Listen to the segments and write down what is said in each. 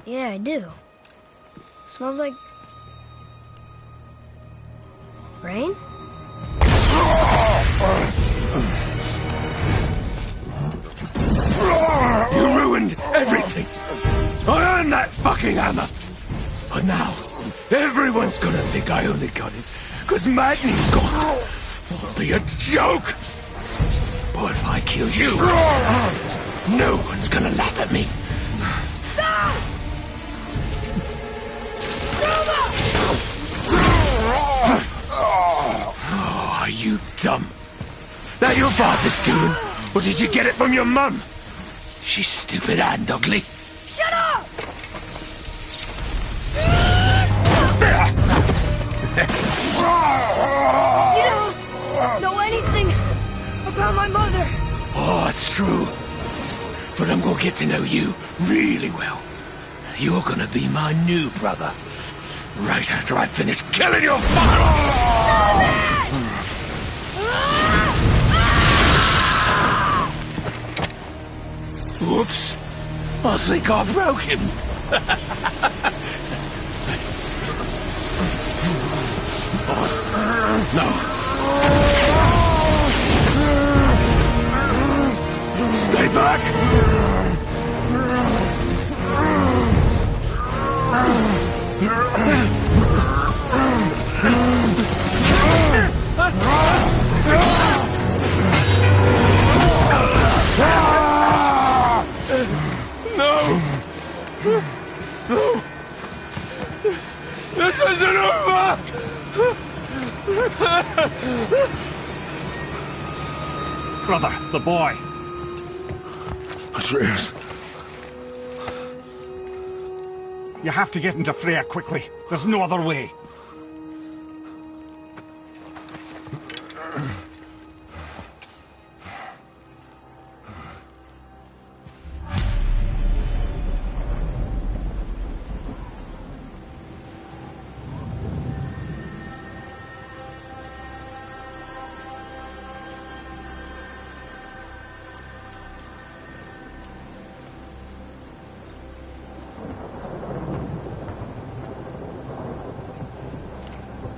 Yeah, I do. Smells like... rain? You ruined everything! I earned that fucking hammer! But now, everyone's gonna think I only got it because Magni's gone. It'll be a joke! But if I kill you, no one's gonna laugh at me. Oh, are you dumb? That your father's doing? Or did you get it from your mum? She's stupid and ugly. Shut up! You don't know anything about my mother. Oh, it's true. But I'm gonna get to know you really well. You're gonna be my new brother. Right after I finish killing your father! Whoops. I think I broke him. No. Stay back! No! No! This isn't over! Brother, the boy. Atreus. You have to get into Freya quickly. There's no other way.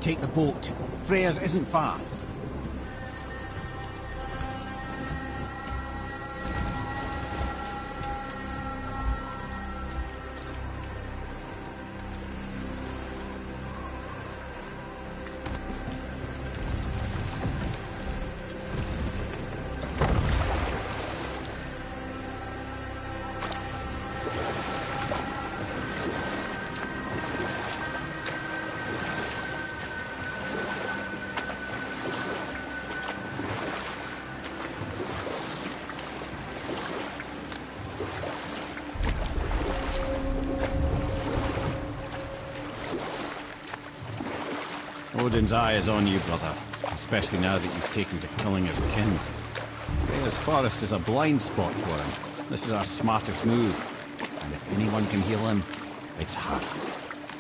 Take the boat. Freya's isn't far. Odin's eye is on you, brother. Especially now that you've taken to killing his kin. Freya's forest is a blind spot for him. This is our smartest move. And if anyone can heal him, it's her.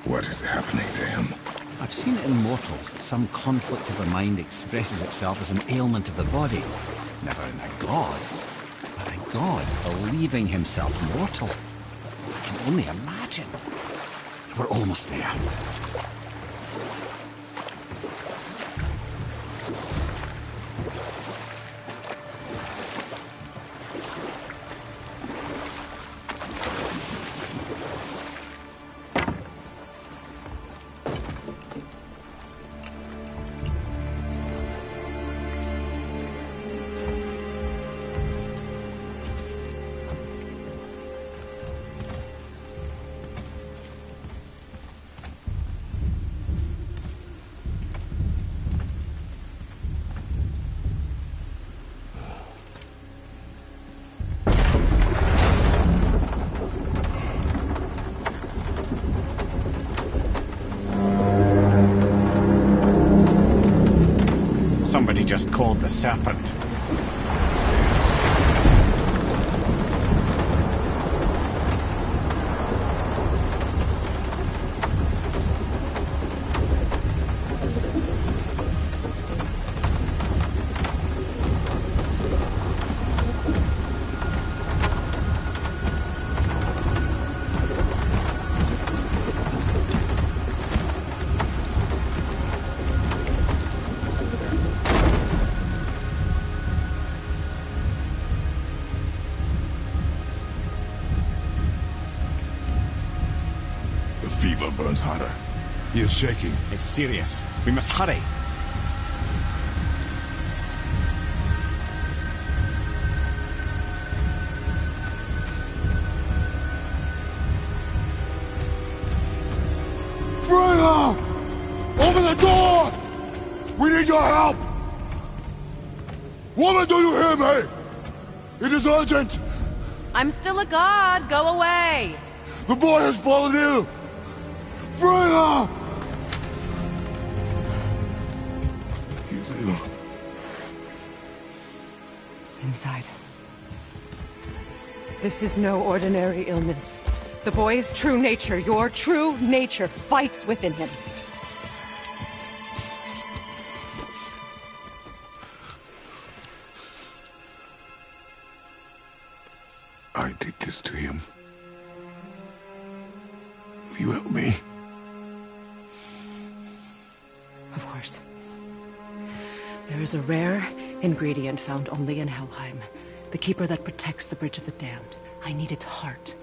What is happening to him? I've seen it in mortals that some conflict of the mind expresses itself as an ailment of the body. Never in a god. But a god believing himself mortal. I can only imagine. We're almost there. Somebody just called the serpent. mother burns hotter. He is shaking. It's serious. We must hurry. Freya! Open the door! We need your help! Woman, do you hear me? It is urgent! I'm still a god. Go away. The boy has fallen ill! Freya! He is ill. Inside. This is no ordinary illness. The boy's true nature, your true nature, fights within him. I did this to him. Will you help me? Of course. There is a rare ingredient found only in Helheim. The keeper that protects the Bridge of the Damned. I need its heart.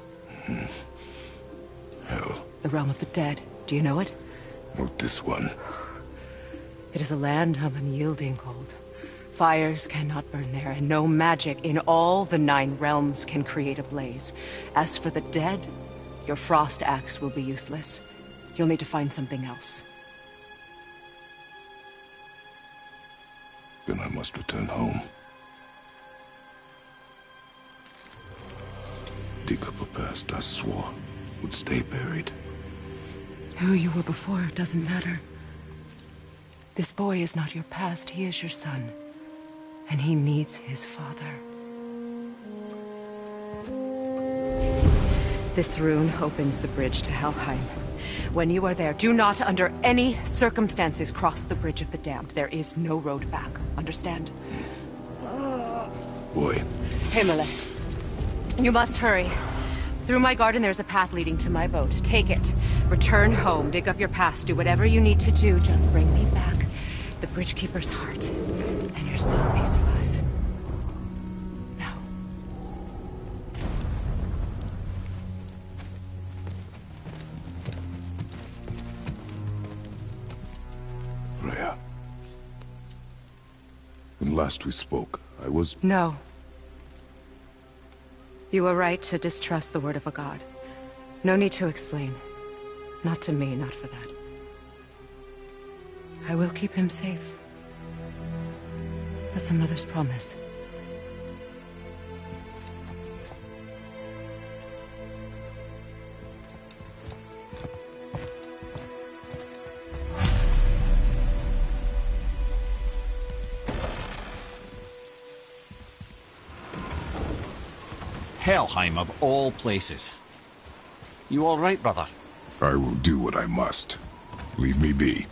Hell. The realm of the dead. Do you know it? Not this one. It is a land of unyielding cold. Fires cannot burn there, and no magic in all the 9 realms can create a blaze. As for the dead, your frost axe will be useless. You'll need to find something else. Then I must return home. Dig up a past I swore would stay buried. Who you were before doesn't matter. This boy is not your past, he is your son. And he needs his father. This rune opens the bridge to Helheim. When you are there, do not under any circumstances cross the Bridge of the Damned. There is no road back. Understand? Boy. Himmele. You must hurry. Through my garden there's a path leading to my boat. Take it. Return home. Dig up your past. Do whatever you need to do. Just bring me back the Bridgekeeper's heart. And your son may survive. Now. Freya. When last we spoke, I was... No. You were right to distrust the word of a god. No need to explain. Not to me, not for that. I will keep him safe. That's a mother's promise. Helheim of all places. You all right, brother? I will do what I must. Leave me be.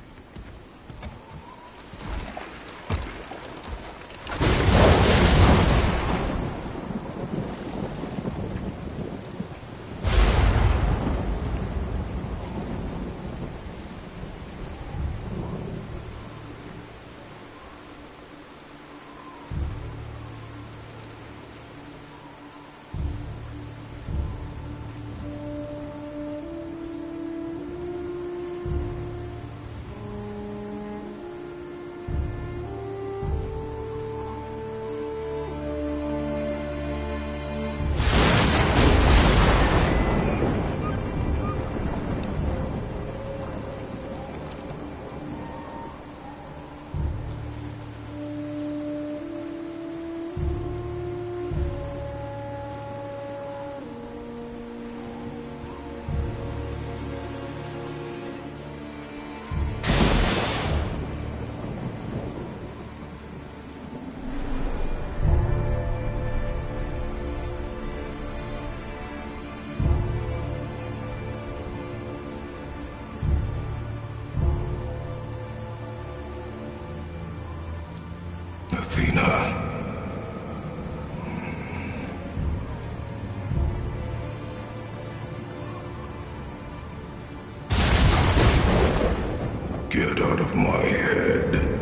Get out of my head.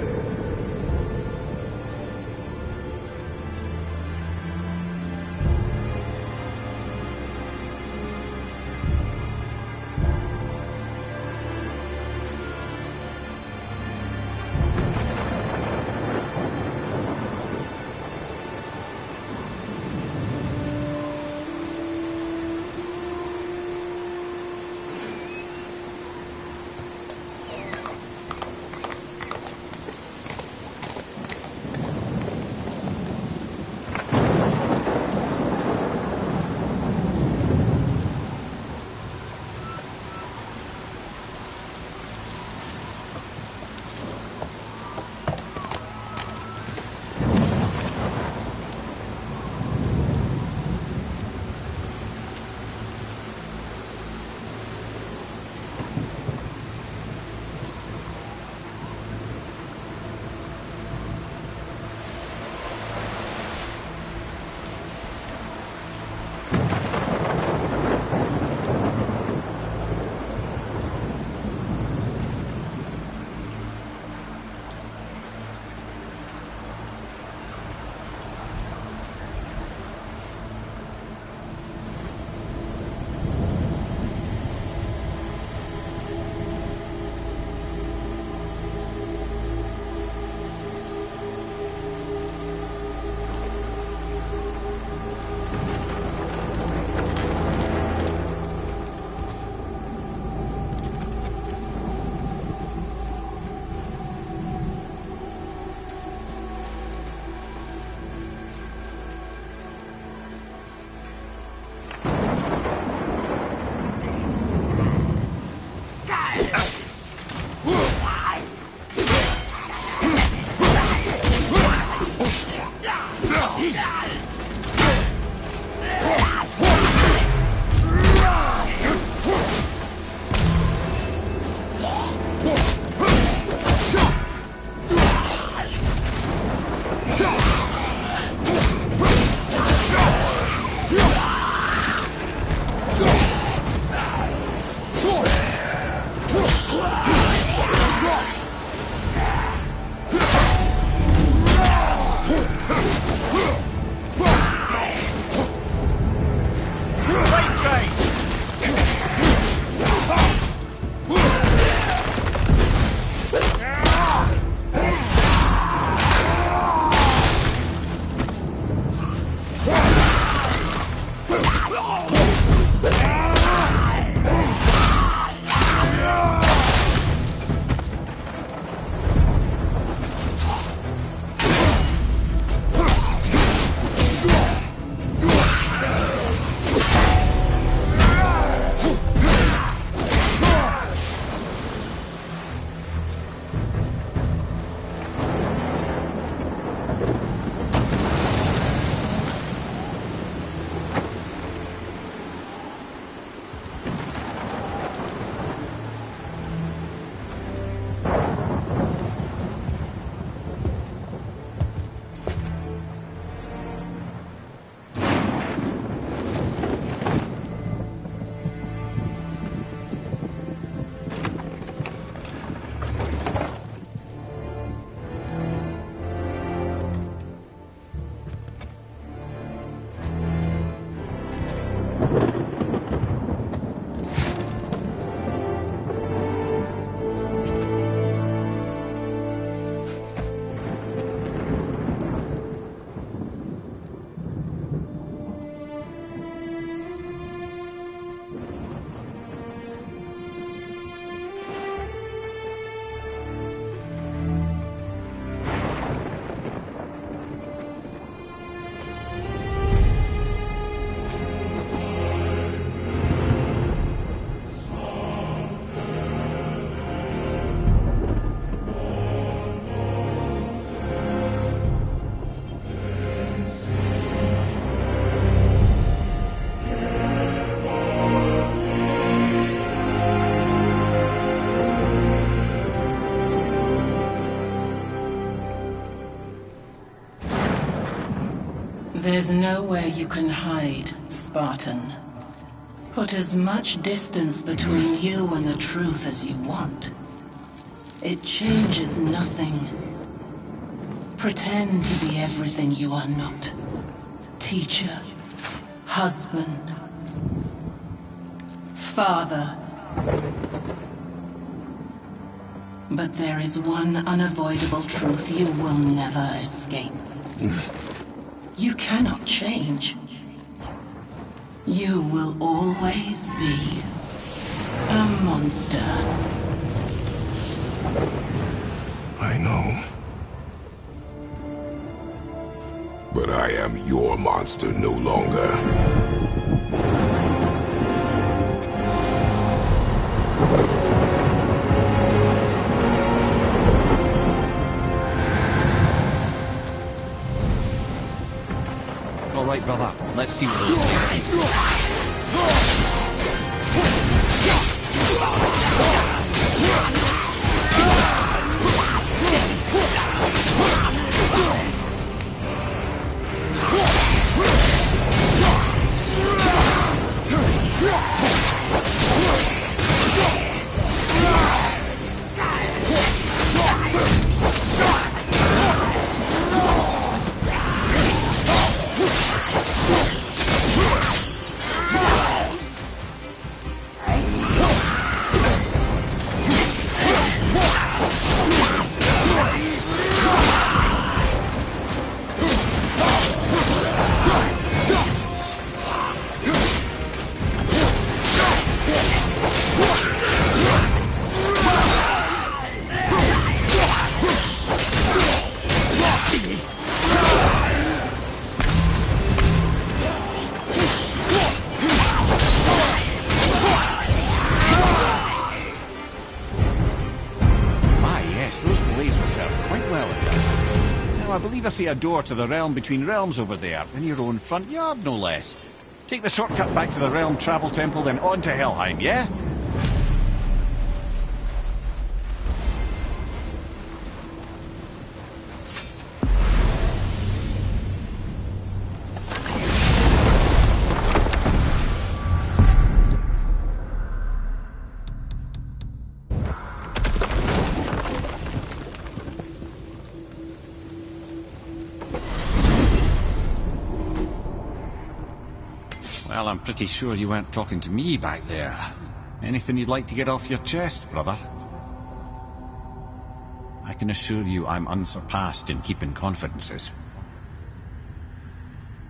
stride! There's nowhere you can hide, Spartan. Put as much distance between you and the truth as you want. It changes nothing. Pretend to be everything you are not. Teacher, husband, father. But there is one unavoidable truth you will never escape. You cannot change. You will always be a monster. I know. But I am your monster no longer. All right, brother. Let's see what it I see a door to the realm between realms over there, in your own front yard, no less. Take the shortcut back to the realm travel temple, then on to Helheim, yeah? Well, I'm pretty sure you weren't talking to me back there. Anything you'd like to get off your chest, brother? I can assure you I'm unsurpassed in keeping confidences.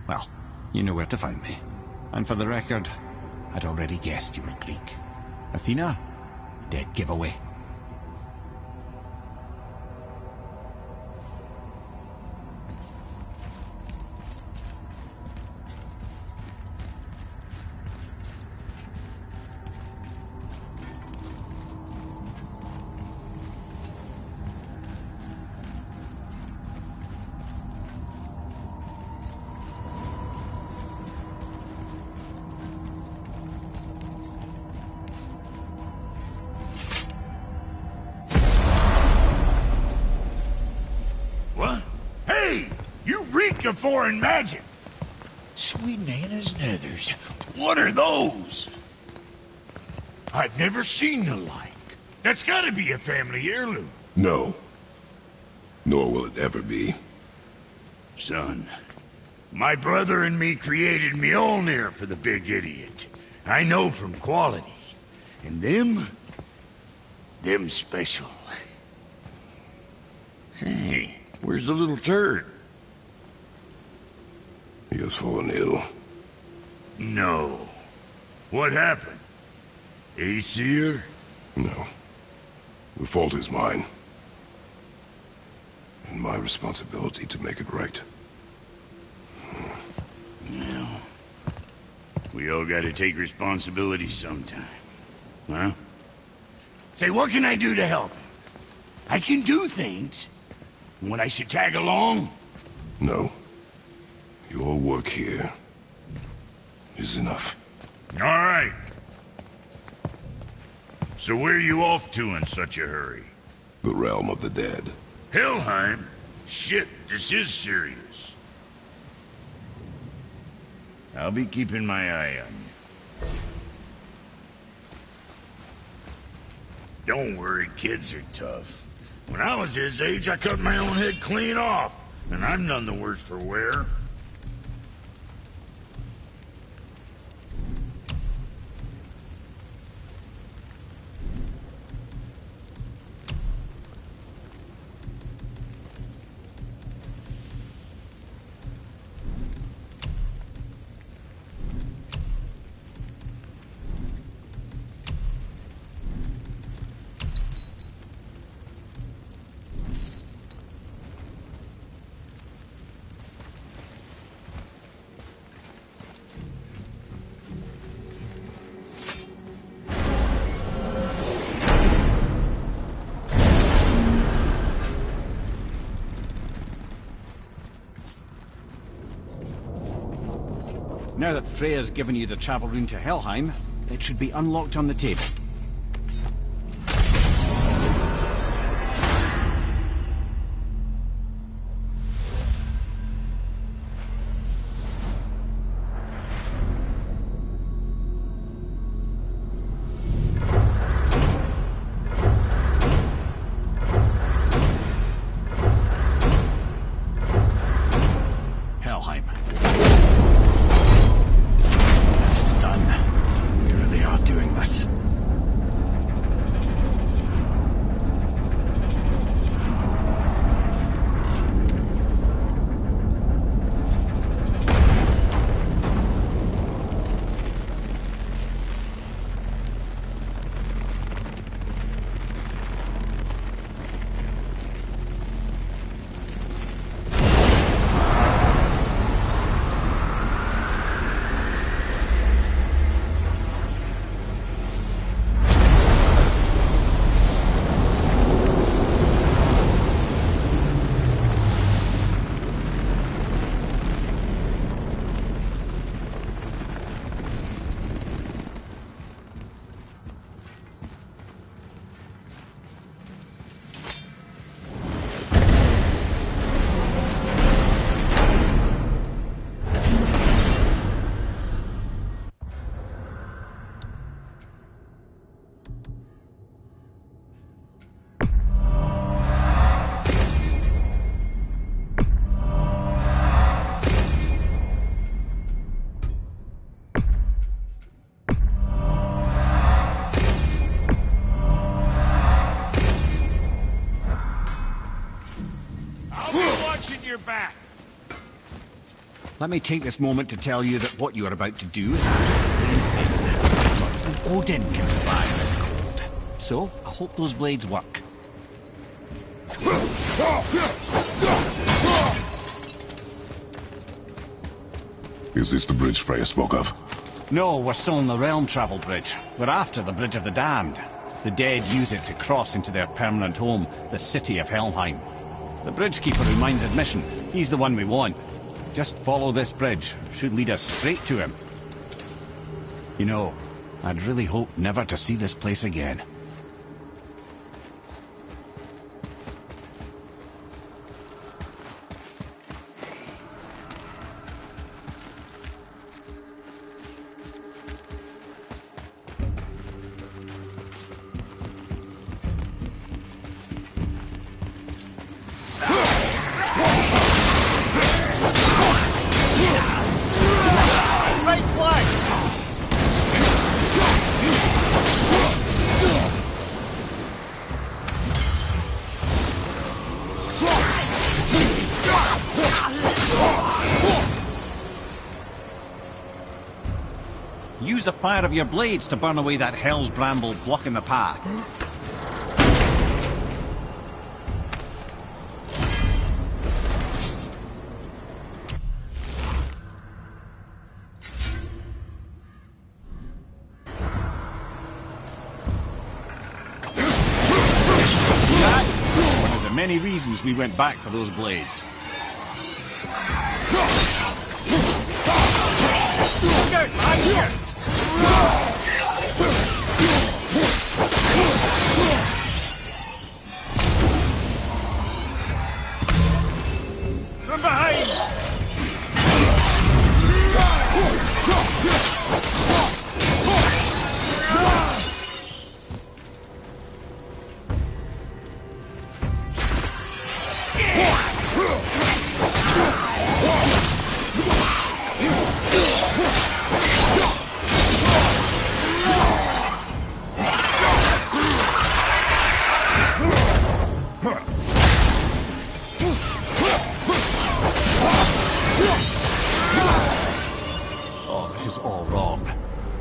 Well, you know where to find me. And for the record, I'd already guessed you were Greek. Athena? Dead giveaway. Of foreign magic. Sweet Nana's nethers. What are those? I've never seen the like. That's gotta be a family heirloom. No. Nor will it ever be. Son, my brother and me created Mjolnir for the big idiot. I know from quality. And them special. Hey, where's the little turd? He has fallen ill. No. What happened? Aesir? No. The fault is mine. And my responsibility to make it right. Well, we all gotta take responsibility sometime. Huh? Say, what can I do to help him? I can do things. When I should tag along? No. Your work here is enough. All right. So where are you off to in such a hurry? The realm of the dead. Helheim? Shit, this is serious. I'll be keeping my eye on you. Don't worry, kids are tough. When I was his age, I cut my own head clean off. And I'm none the worse for wear. Now that Freya's given you the travel rune to Helheim, it should be unlocked on the table. back. Let me take this moment to tell you that what you are about to do is absolutely insane. Not even Odin can survive this cold. So, I hope those blades work. Is this the bridge Freya spoke of? No, we're still on the realm travel bridge. We're after the Bridge of the Damned. The dead use it to cross into their permanent home, the city of Helmheim. The bridgekeeper who minds admission, he's the one we want. Just follow this bridge. Should lead us straight to him. You know, I'd really hope never to see this place again. Use the fire of your blades to burn away that hell's bramble blocking the path. That's one of the many reasons we went back for those blades. Okay, I'm here. From behind!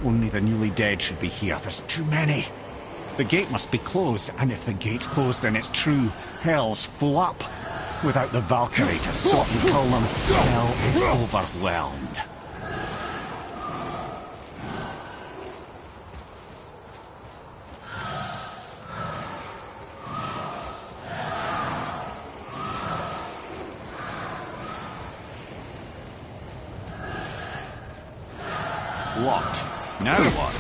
Only the newly dead should be here. There's too many. The gate must be closed, and if the gate's closed, then it's true. Hell's full up. Without the Valkyrie to sort and kill them, hell is overwhelmed. Locked. Now what?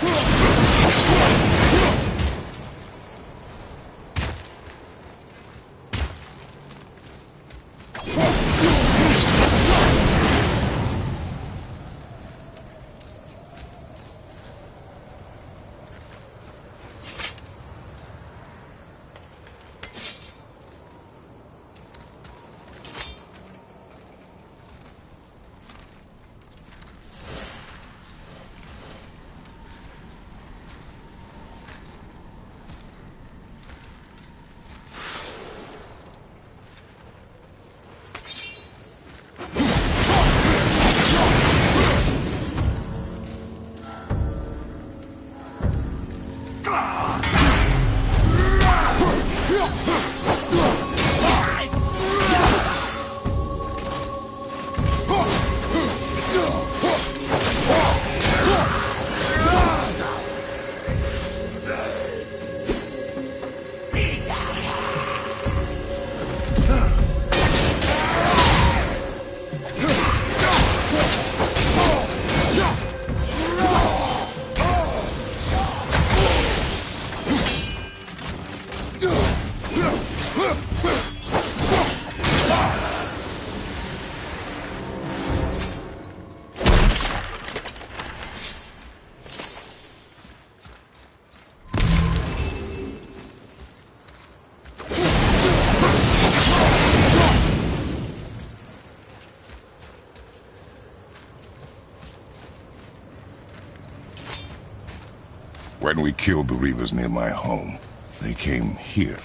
When we killed the Reavers near my home, they came here.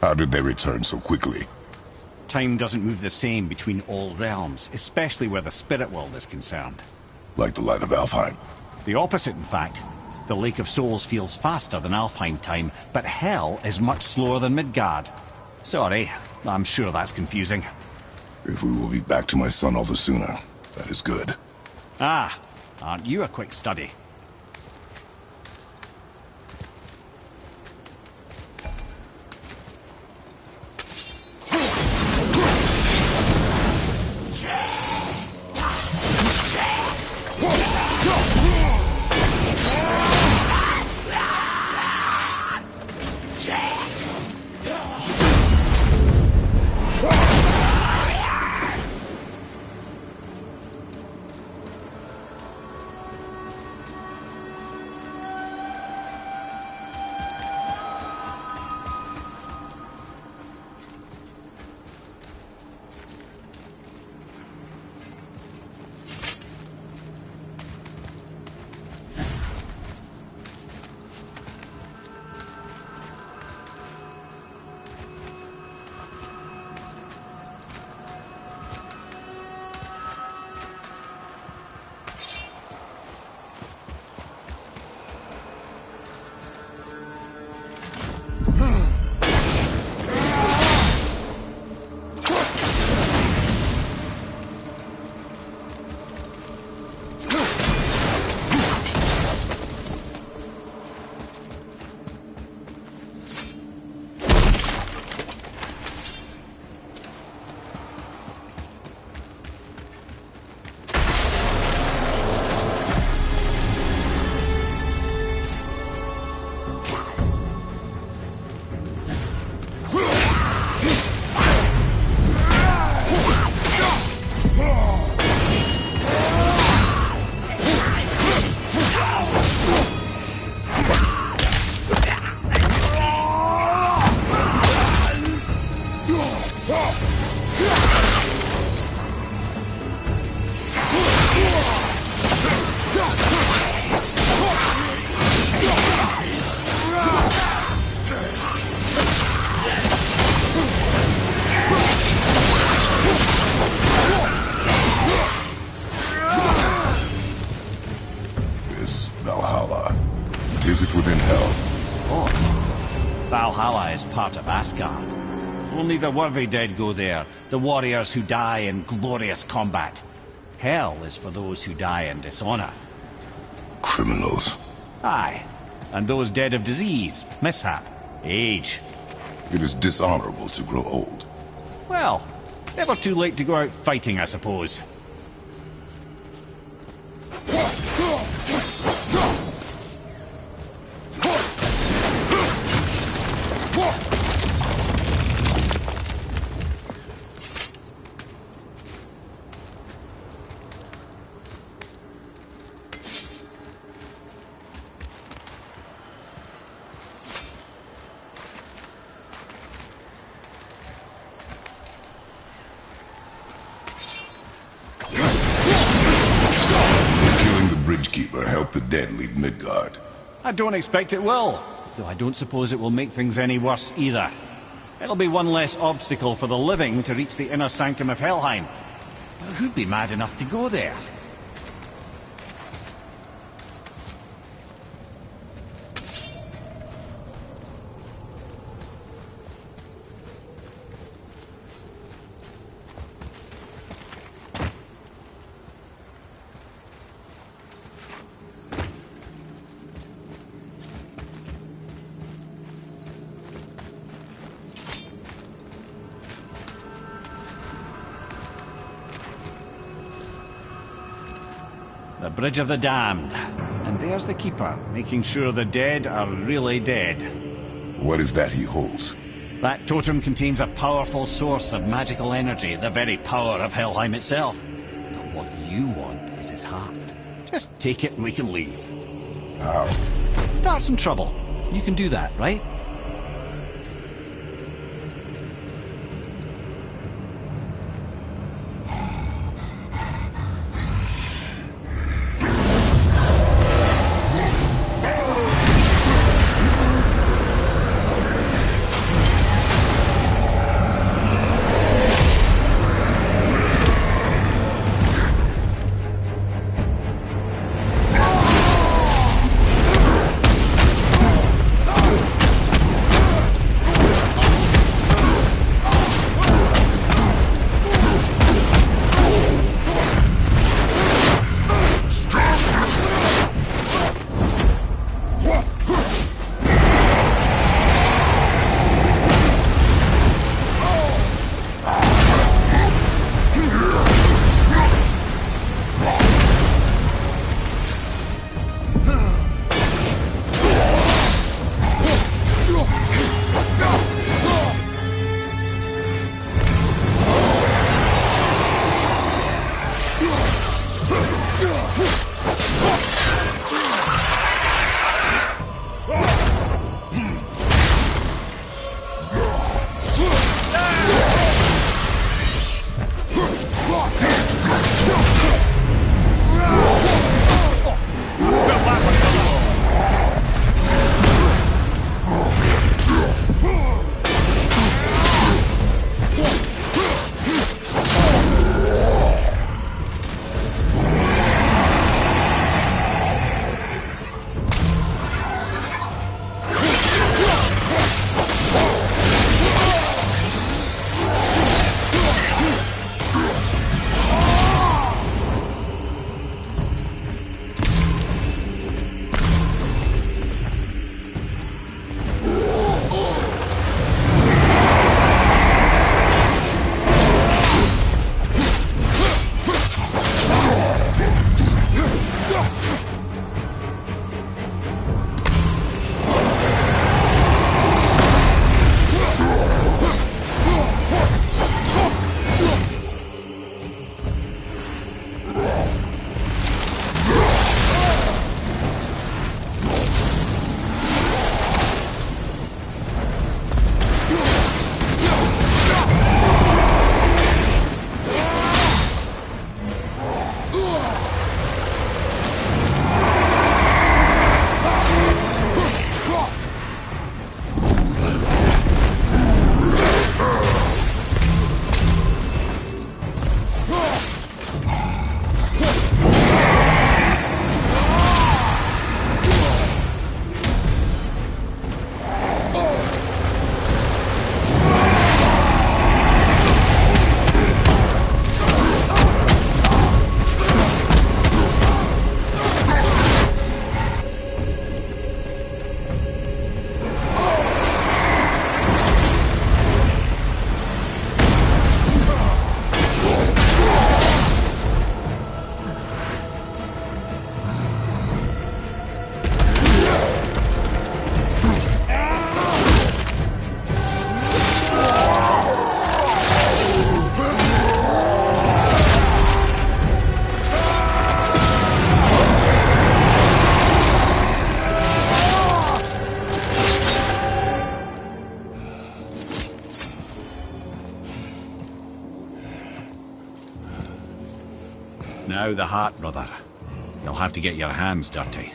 How did they return so quickly? Time doesn't move the same between all realms, especially where the spirit world is concerned. Like the light of Alfheim. The opposite, in fact. The Lake of Souls feels faster than Alfheim time, but Hell is much slower than Midgard. Sorry, I'm sure that's confusing. If we will be back to my son all the sooner, that is good. Ah, aren't you a quick study? Is it within Hell? Oh. Valhalla is part of Asgard. Only the worthy dead go there, the warriors who die in glorious combat. Hell is for those who die in dishonor. Criminals. Aye. And those dead of disease, mishap, age. It is dishonorable to grow old. Well, never too late to go out fighting, I suppose. Bridgekeeper help the dead leave Midgard. I don't expect it will, though I don't suppose it will make things any worse either. It'll be one less obstacle for the living to reach the inner sanctum of Helheim. But who'd be mad enough to go there? The Bridge of the Damned. And there's the Keeper, making sure the dead are really dead. What is that he holds? That totem contains a powerful source of magical energy, the very power of Helheim itself. But what you want is his heart. Just take it and we can leave. How? Start some trouble. You can do that, right? Now the heart, brother. You'll have to get your hands dirty.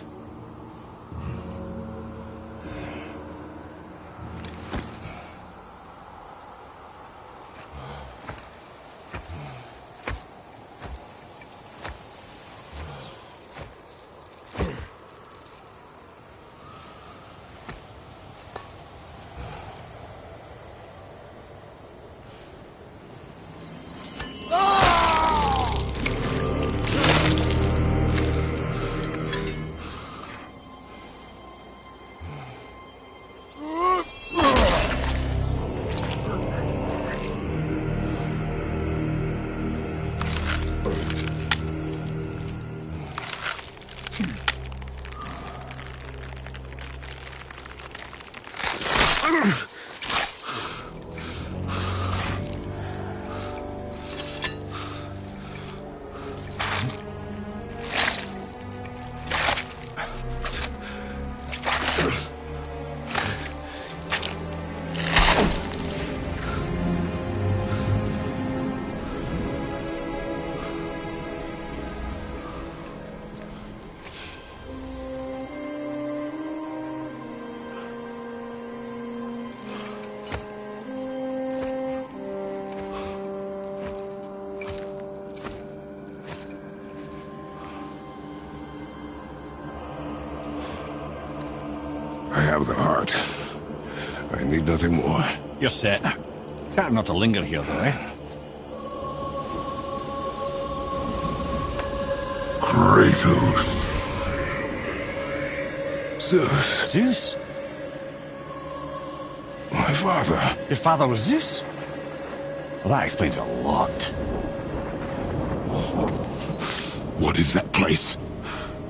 I have the heart. I need nothing more. You're set. Better not to linger here, though, eh? Kratos. Zeus. Zeus? My father. Your father was Zeus? Well, that explains a lot. What is that place?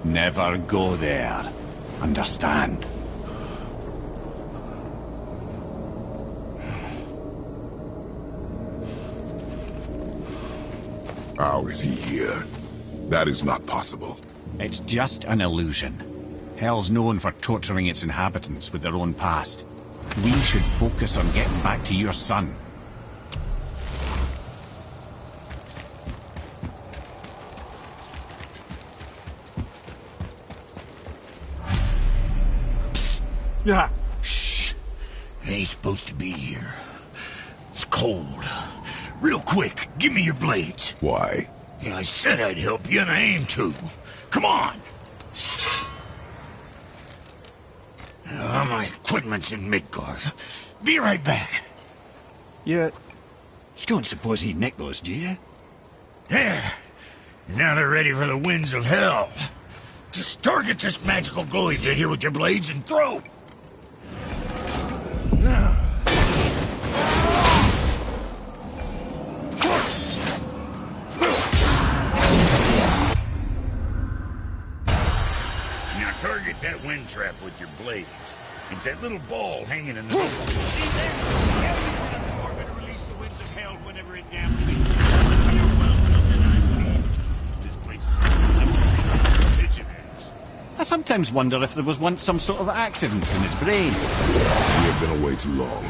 Never go there. Understand? How is he here? That is not possible. It's just an illusion. Hell's known for torturing its inhabitants with their own past. We should focus on getting back to your son. Yeah. Shh. Ain't supposed to be here. It's cold. Real quick, give me your blades. Why? Yeah, I said I'd help you, and I aim to. Come on! My equipment's in Midgard. Be right back. You don't suppose he'd nick those, do you? There. Now they're ready for the winds of hell. Just target this magical glowy bit here with your blades and throw. Now target that wind trap with your blades. It's that little ball hanging in the middle. See there? Yeah, we can release the winds of hell whenever it damn pleases. You're welcome, and I leave. This place is pigeon ass. I sometimes wonder if there was once some sort of accident in his brain. We have been away too long.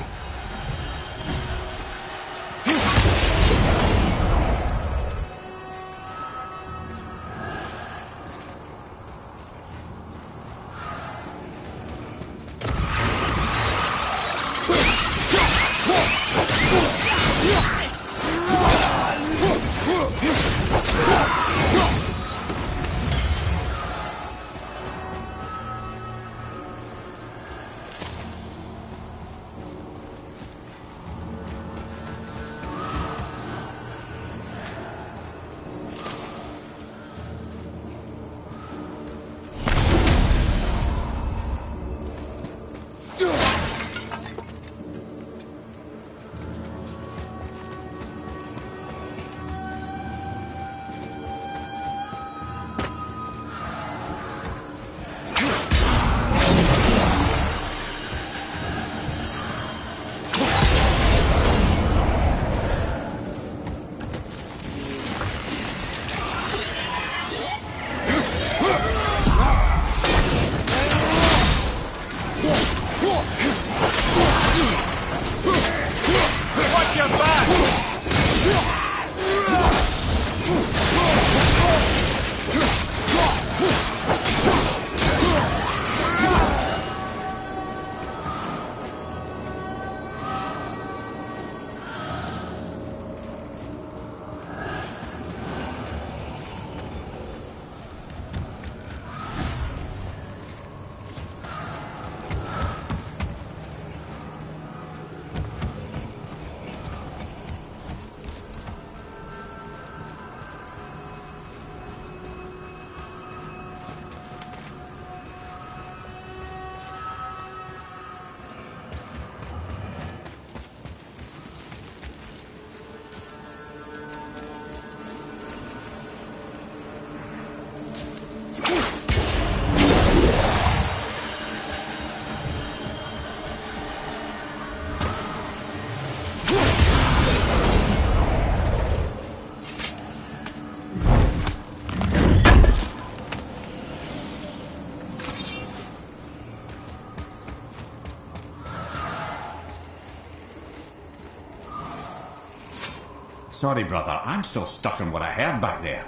Sorry, brother, I'm still stuck on what I heard back there.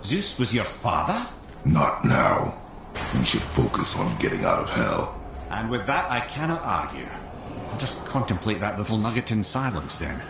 Zeus was your father? Not now. We should focus on getting out of hell. And with that, I cannot argue. I'll just contemplate that little nugget in silence, then.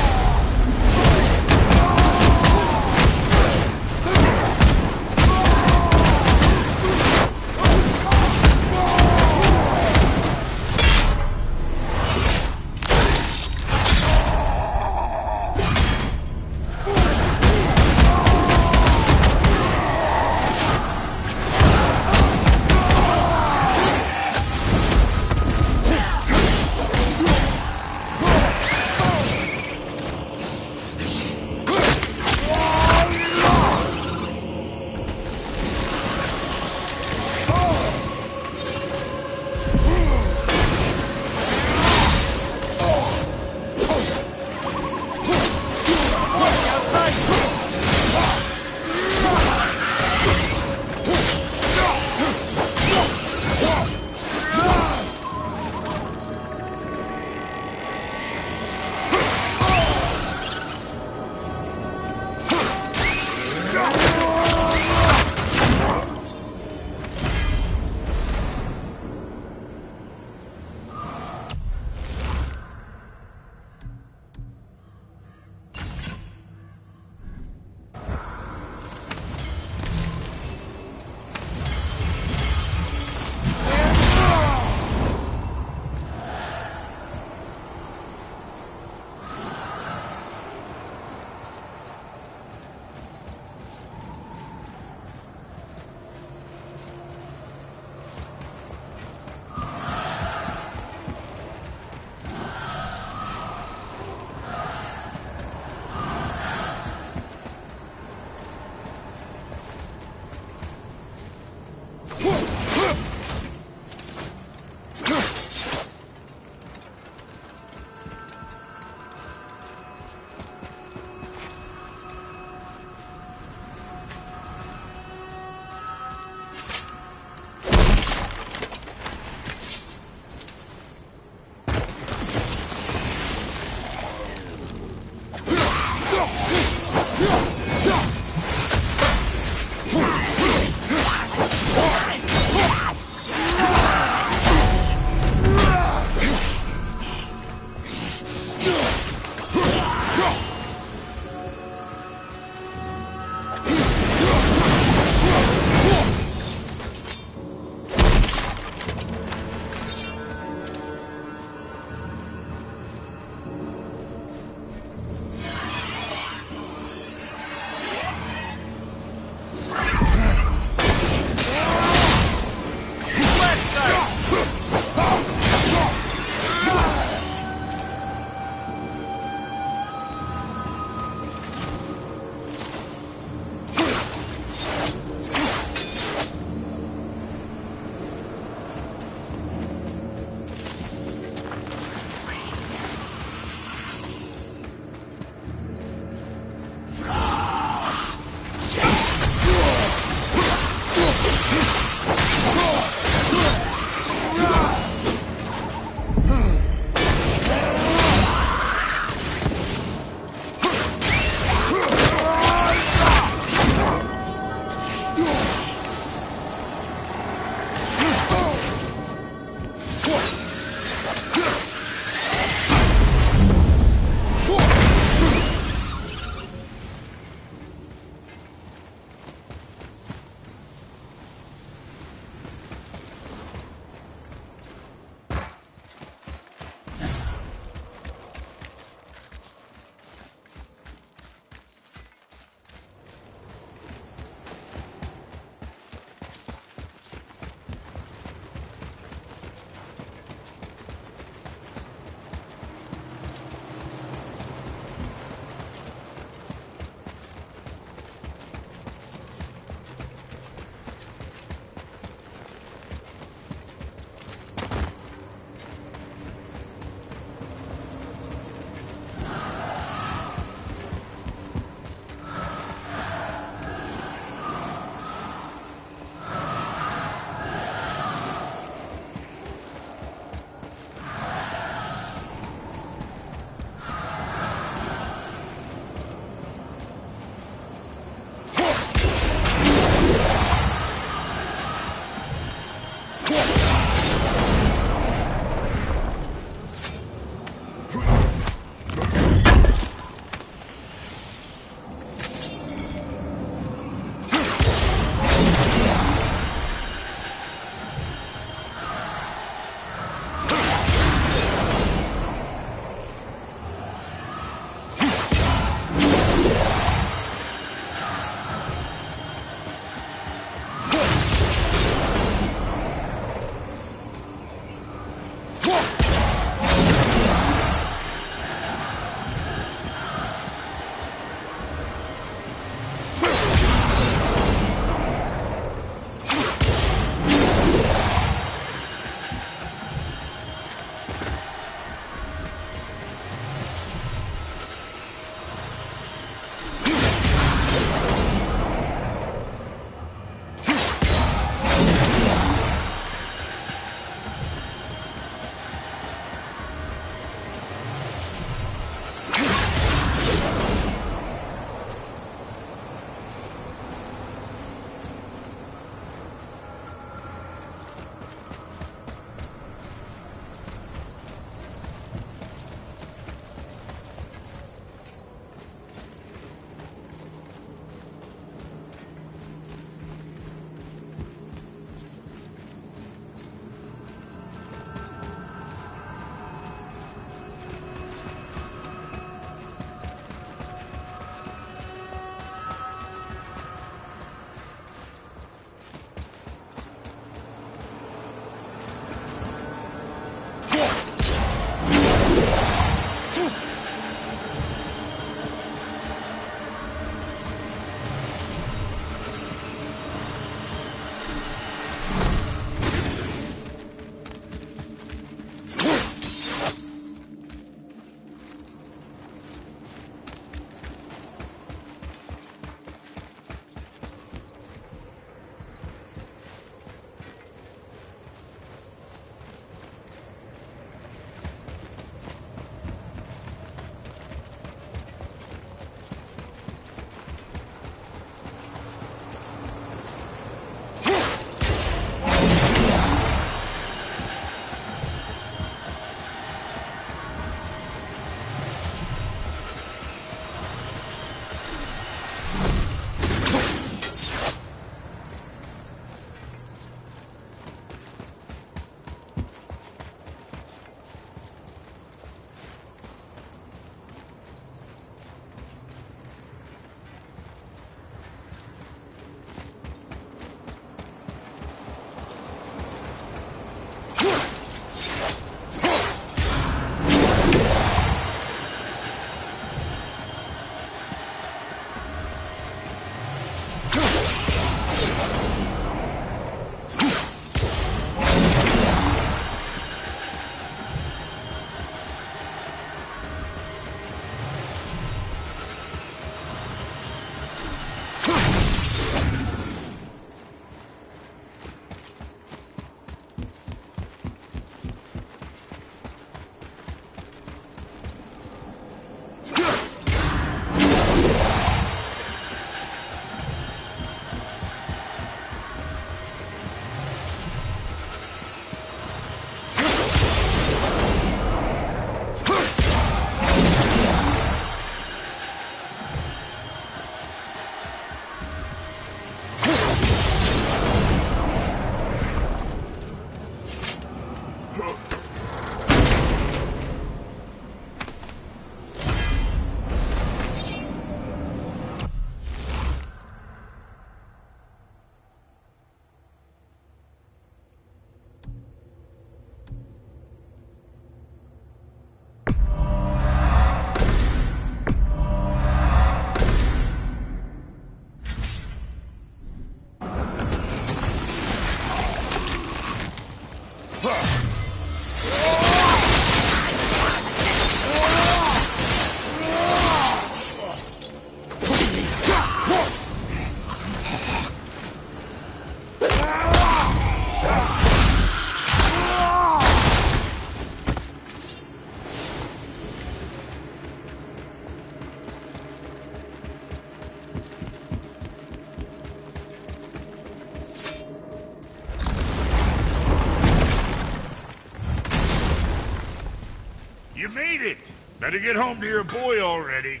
You made it! Better get home to your boy already.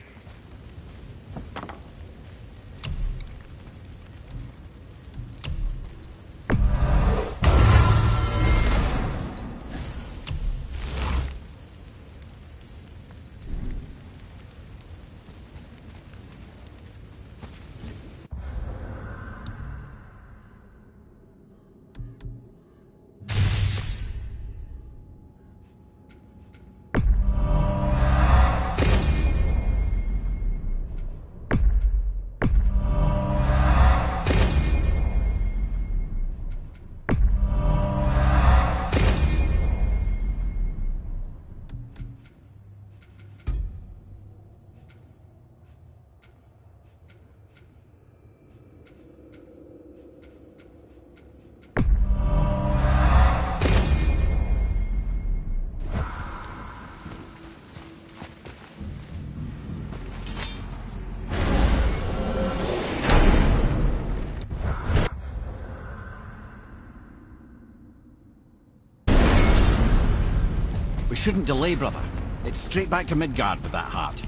We shouldn't delay, brother. It's straight back to Midgard with that heart.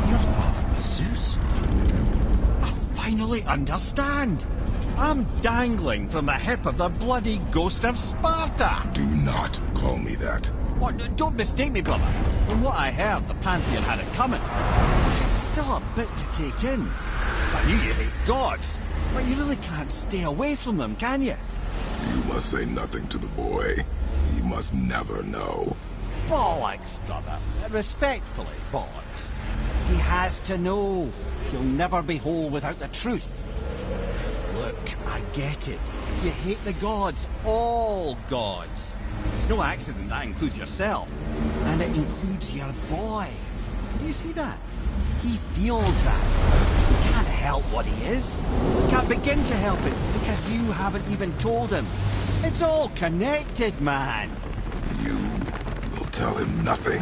Your father was Zeus? I finally understand. I'm dangling from the hip of the bloody ghost of Sparta. Do not call me that. What? Don't mistake me, brother. From what I heard, the Pantheon had it coming. It's still a bit to take in. I knew you hate gods, but you really can't stay away from them, can you? You must say nothing to the boy. He must never know. Bollocks, brother. Respectfully, bollocks. He has to know. He'll never be whole without the truth. Look, I get it. You hate the gods. All gods. It's no accident that includes yourself. And it includes your boy. You see that? He feels that. He can't help what he is. He can't begin to help it because you haven't even told him. It's all connected, man. You will tell him nothing.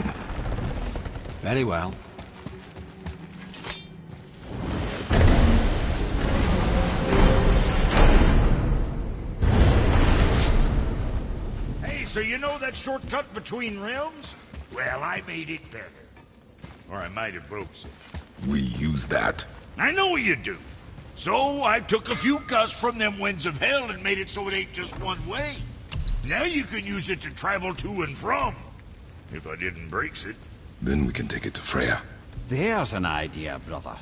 Very well. So you know that shortcut between realms? Well, I made it better. Or I might have broke some. We use that. I know you do. So I took a few gusts from them winds of hell and made it so it ain't just one way. Now you can use it to travel to and from. If I didn't breaks it. Then we can take it to Freya. There's an idea, brother.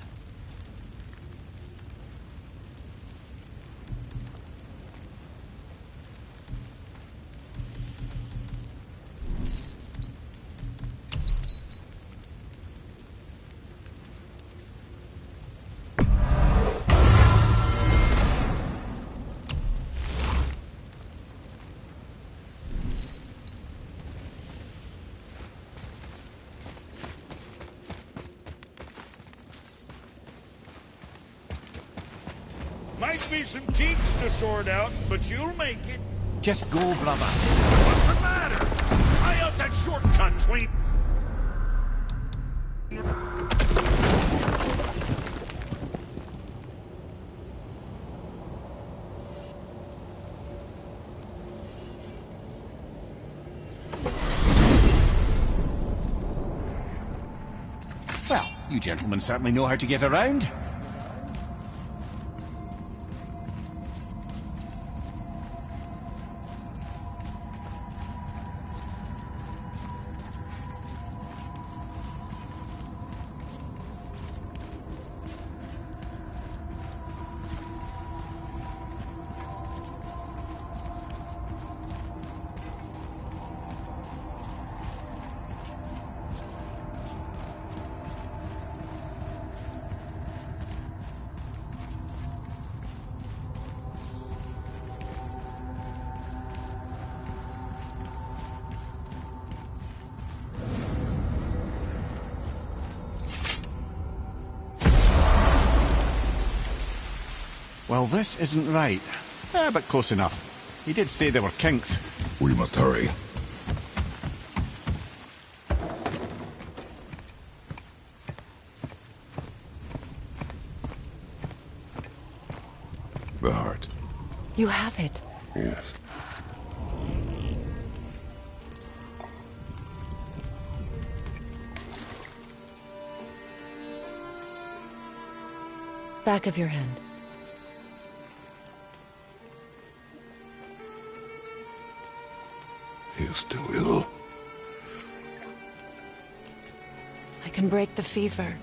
Might be some kinks to sort out, but you'll make it. Just go, brother. What's the matter? Try out that shortcut, Tweet. Well, you gentlemen certainly know how to get around. Well, this isn't right. But close enough. He did say there were kinks. We must hurry. The heart. You have it. Yes. Back of your hand. He is still ill. I can break the fever.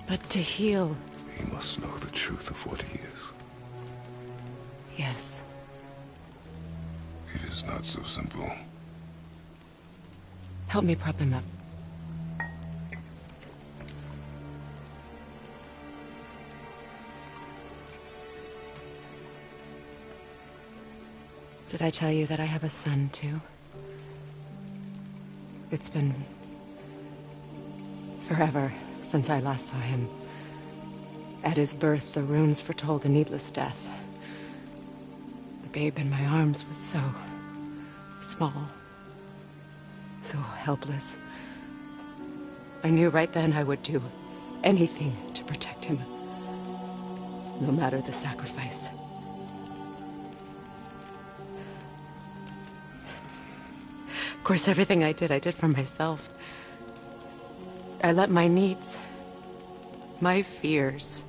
But to heal... He must know the truth of what he is. Yes. It is not so simple. Help me prop him up. Did I tell you that I have a son, too? It's been... forever since I last saw him. At his birth, the runes foretold a needless death. The babe in my arms was so... small. So helpless. I knew right then I would do anything to protect him. No matter the sacrifice. Of course, everything I did for myself. I let my needs, my fears,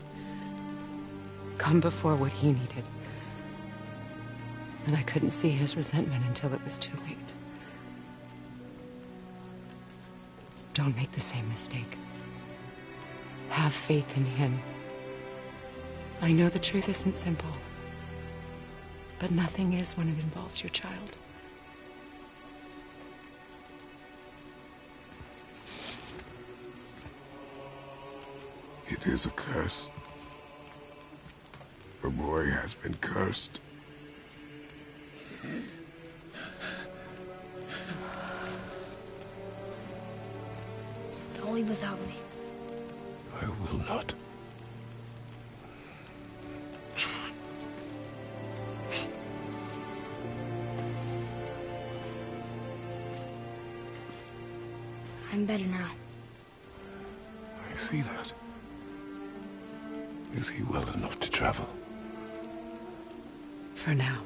come before what he needed. And I couldn't see his resentment until it was too late. Don't make the same mistake. Have faith in him. I know the truth isn't simple, but nothing is when it involves your child. It is a curse. The boy has been cursed. Don't leave without me. I will not. I'm better now. I see that. Is he well enough to travel? For now.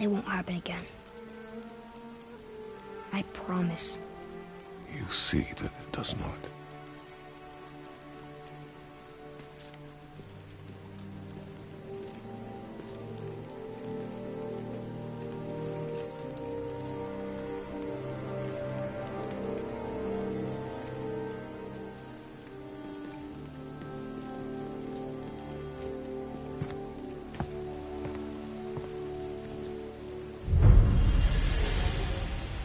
It won't happen again. I promise. You see that it does not.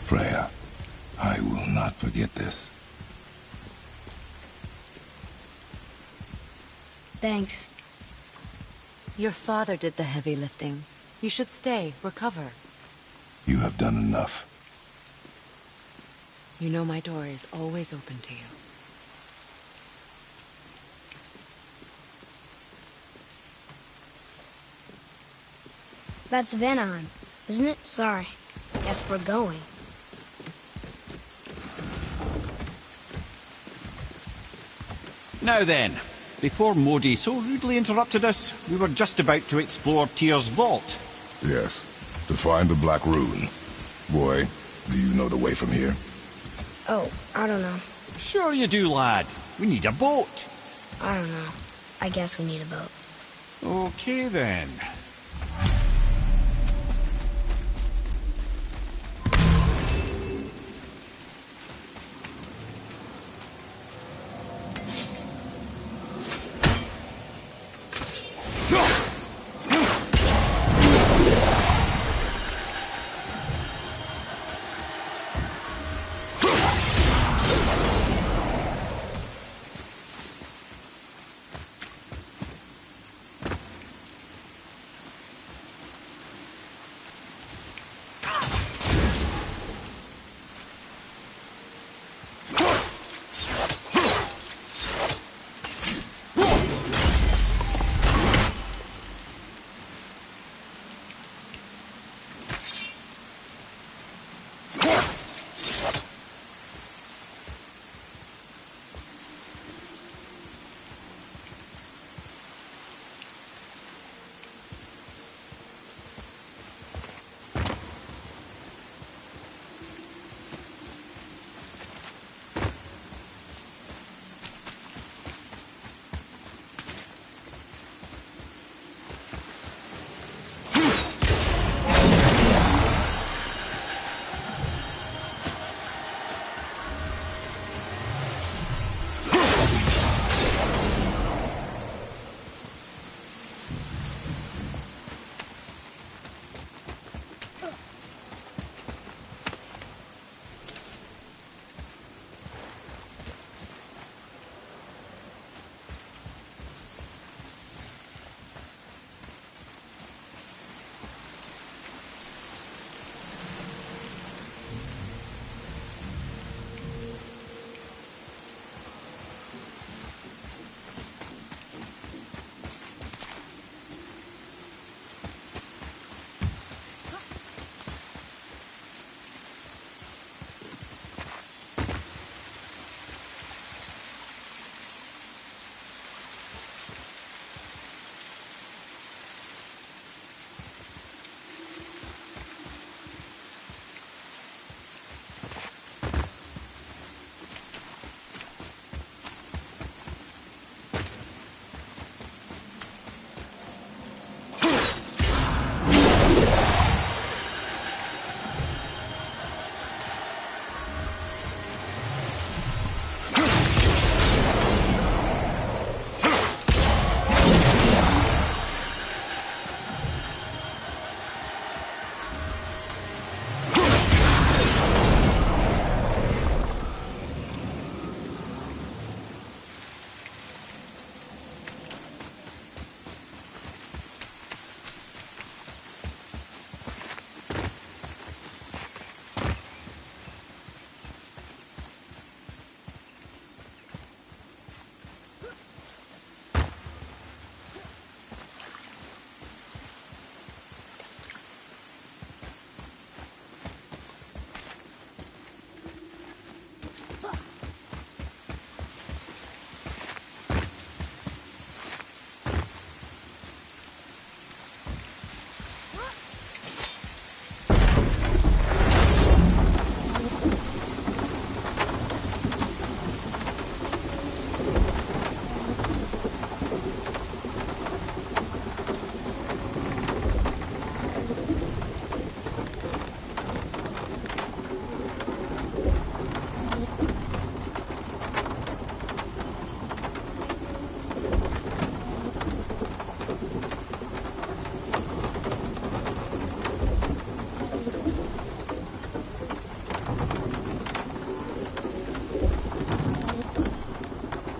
Freya, I will not forget this. Thanks. Your father did the heavy lifting. You should stay, recover. You have done enough. You know my door is always open to you. That's Vanaheim, isn't it? Sorry. Guess we're going. Now then, before Modi so rudely interrupted us, we were just about to explore Tyr's vault. Yes, to find the Black Rune. Boy, do you know the way from here? Oh, I don't know. Sure you do, lad. We need a boat. I don't know. I guess we need a boat. Okay then.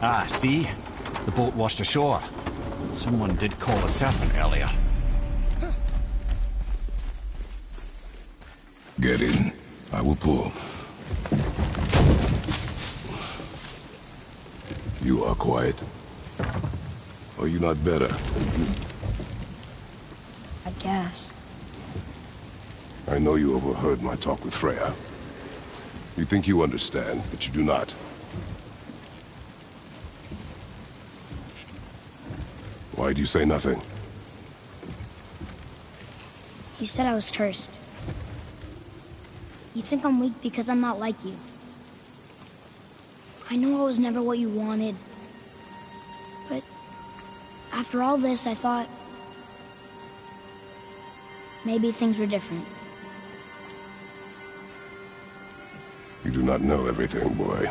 Ah, see? The boat washed ashore. Someone did call a serpent earlier. Get in. I will pull. You are quiet. Are you not better? I guess. I know you overheard my talk with Freya. You think you understand, but you do not. Why do you say nothing? You said I was cursed. You think I'm weak because I'm not like you. I know I was never what you wanted. But after all this, I thought maybe things were different. You do not know everything, boy.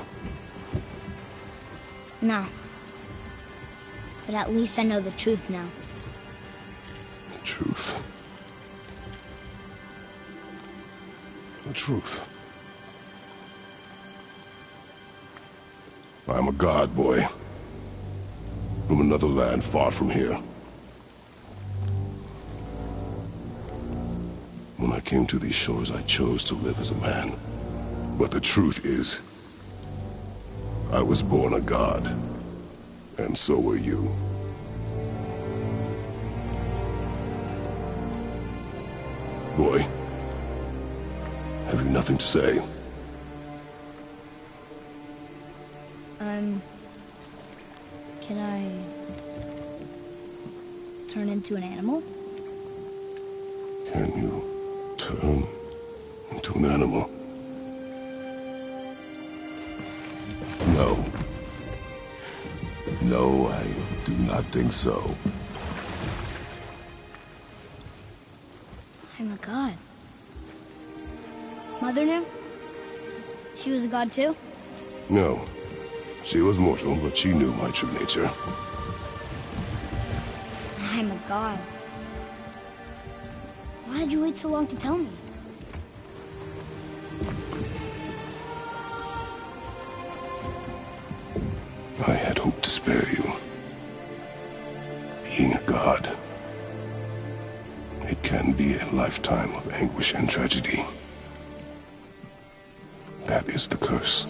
No. But at least I know the truth now. The truth. The truth. I'm a god, boy. From another land far from here. When I came to these shores, I chose to live as a man. But the truth is, I was born a god. And so were you. Boy, have you nothing to say? Can I turn into an animal? Can you turn into an animal? No. No, I do not think so. I'm a god. Mother knew? She was a god too? No. She was mortal, but she knew my true nature. I'm a god. Why did you wait so long to tell me? I had hoped to spare you. Being a god, it can be a lifetime of anguish and tragedy. That is the curse.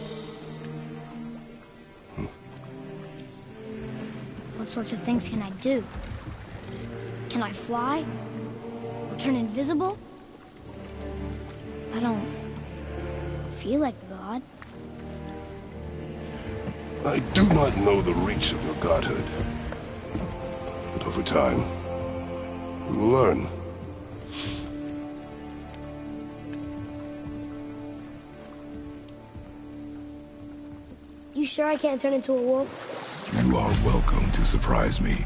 What sorts of things can I do? Can I fly? Or turn invisible? I don't feel like a god. I do not know the reach of your godhood. But over time, we will learn. You sure I can't turn into a wolf? You are welcome to surprise me.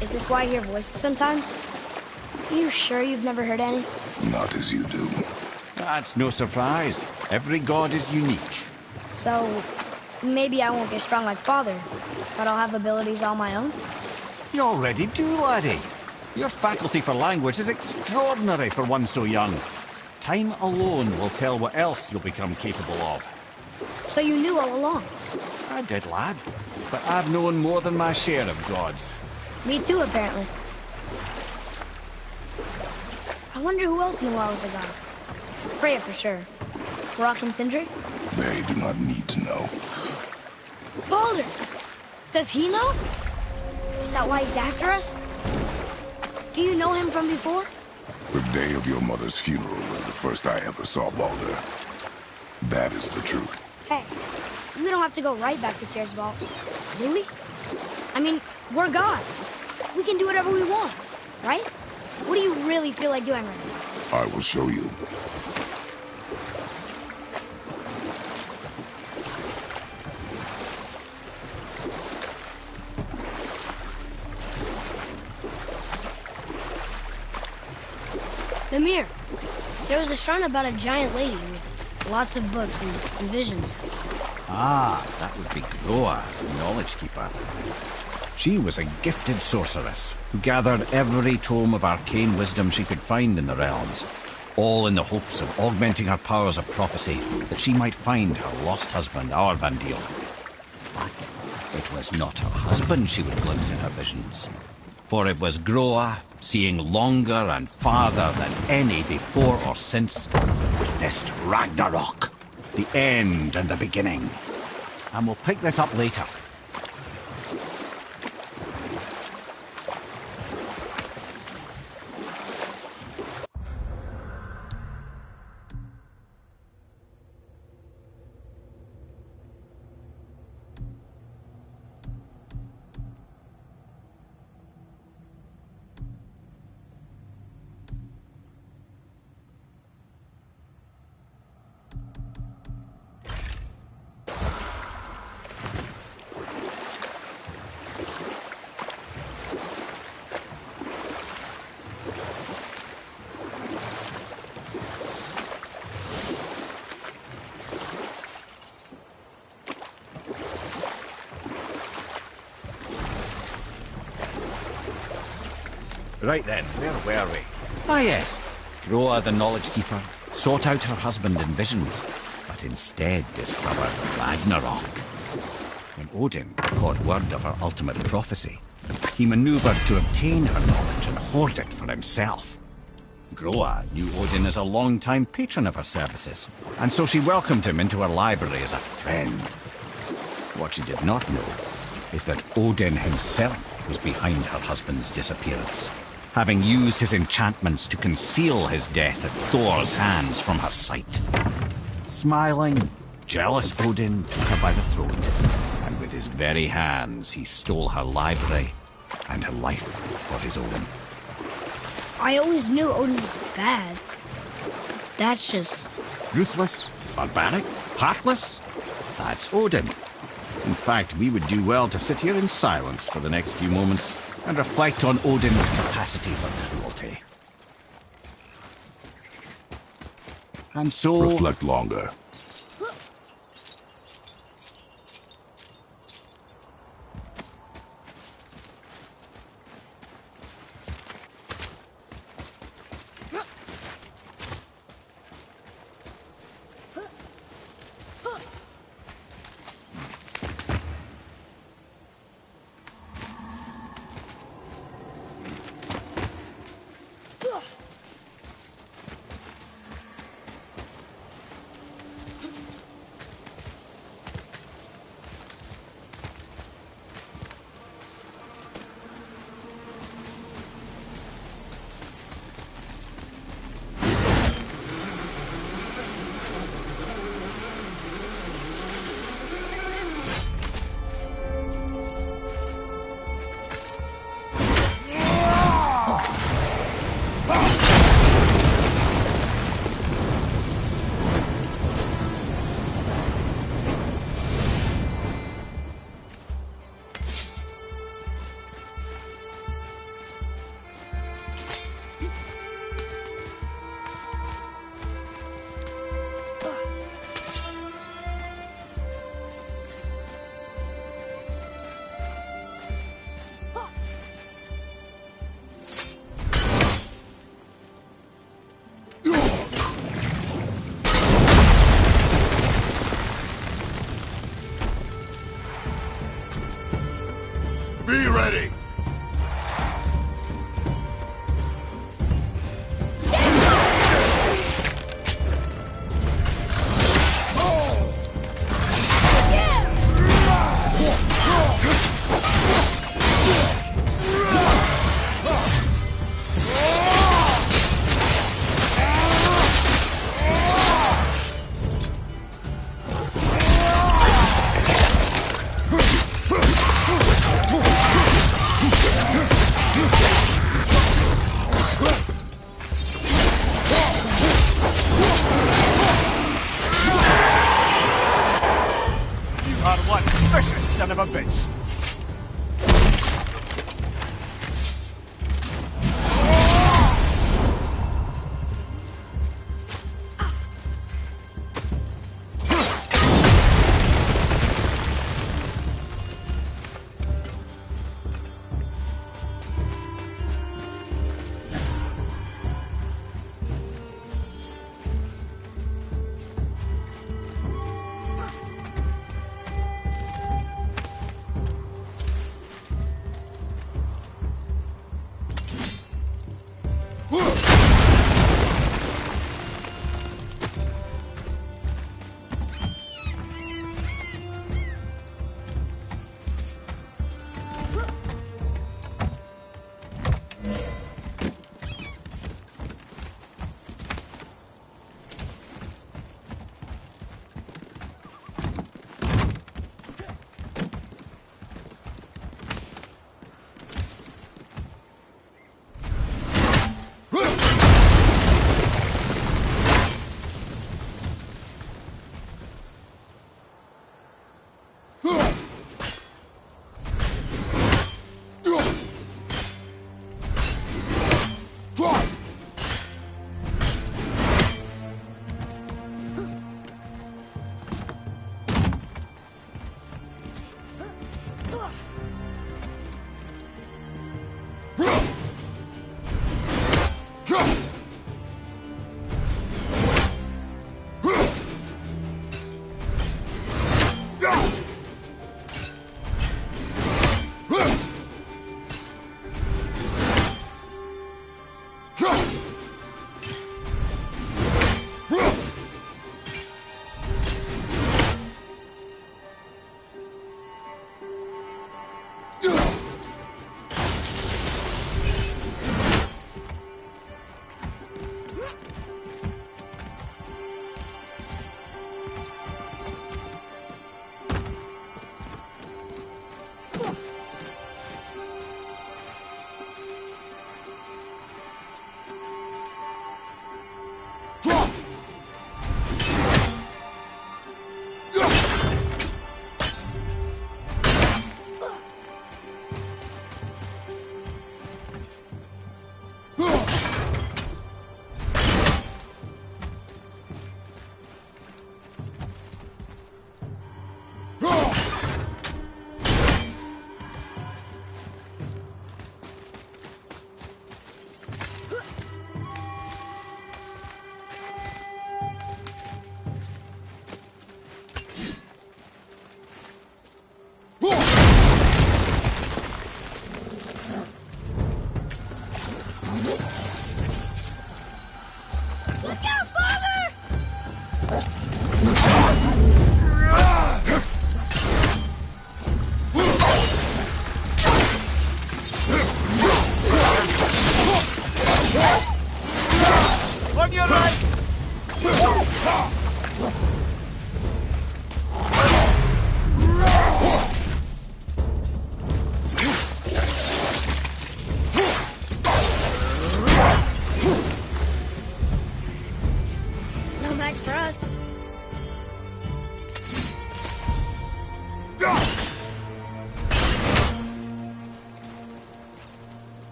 Is this why I hear voices sometimes? Are you sure you've never heard any? Not as you do. That's no surprise. Every god is unique. So, maybe I won't get strong like Father, but I'll have abilities all my own? You already do, laddie. Your faculty for language is extraordinary for one so young. Time alone will tell what else you'll become capable of. So you knew all along? I did, lad. But I've known more than my share of gods. Me too, apparently. I wonder who else knew I was a god. Freya for sure. Rock and Sindri? They do not need to know. Baldur! Does he know? Is that why he's after us? Do you know him from before? The day of your mother's funeral was the first I ever saw Baldur. That is the truth. Hey, we don't have to go right back to Tyr's vault, do we? I mean, we're God. We can do whatever we want, right? What do you really feel like doing right now? I will show you. Mimir, there was a shrine about a giant lady with lots of books and visions. Ah, that would be Groa, the Knowledge Keeper. She was a gifted sorceress who gathered every tome of arcane wisdom she could find in the realms, all in the hopes of augmenting her powers of prophecy that she might find her lost husband, Arvandil. It was not her husband she would glimpse in her visions, for it was Groa, seeing longer and farther than any before or since, witnessed Ragnarok, the end and the beginning. And we'll pick this up later. Right then, where were we? Ah yes, Groa the Knowledge Keeper sought out her husband in visions, but instead discovered Ragnarok. When Odin caught word of her ultimate prophecy, he maneuvered to obtain her knowledge and hoard it for himself. Groa knew Odin as a long-time patron of her services, and so she welcomed him into her library as a friend. What she did not know is that Odin himself was behind her husband's disappearance, having used his enchantments to conceal his death at Thor's hands from her sight. Smiling, jealous Odin took her by the throat, and with his very hands he stole her library and her life for his own. I always knew Odin was bad. That's just... Ruthless, barbaric, heartless? That's Odin. In fact, we would do well to sit here in silence for the next few moments and reflect on Odin's capacity for cruelty. And so... Reflect longer. Be ready! Vicious son of a bitch!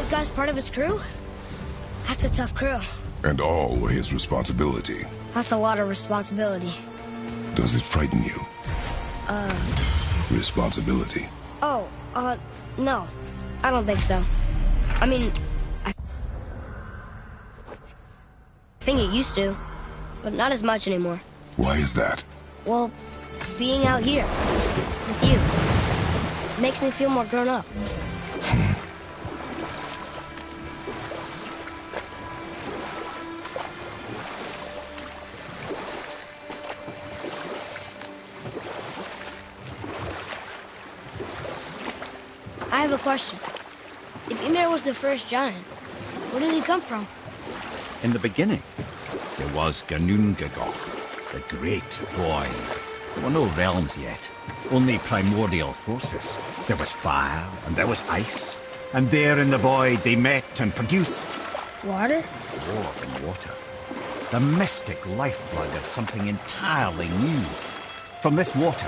Guy's part of his crew? That's a tough crew. And all were his responsibility. That's a lot of responsibility. Does it frighten you? Responsibility. Oh, no. I don't think so. I mean, I think it used to, but not as much anymore. Why is that? Well, being out here with you makes me feel more grown up. I have a question. If Ymir was the first giant, where did he come from? In the beginning, there was Ganungagok, the great void. There were no realms yet, only primordial forces. There was fire, and there was ice. And there in the void they met and produced... Water? More than water. The mystic lifeblood of something entirely new. From this water,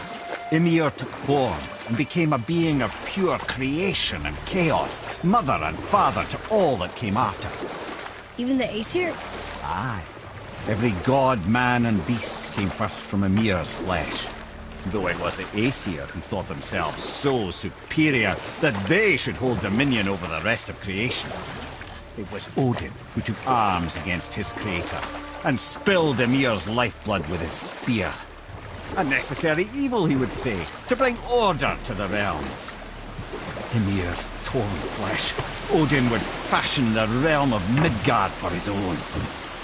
Ymir took form and became a being of pure creation and chaos, mother and father to all that came after. Even the Aesir? Aye. Every god, man and beast came first from Ymir's flesh. Though it was the Aesir who thought themselves so superior that they should hold dominion over the rest of creation. It was Odin who took arms against his creator and spilled Ymir's lifeblood with his spear. A necessary evil, he would say, to bring order to the realms. Ymir's torn flesh, Odin would fashion the realm of Midgard for his own.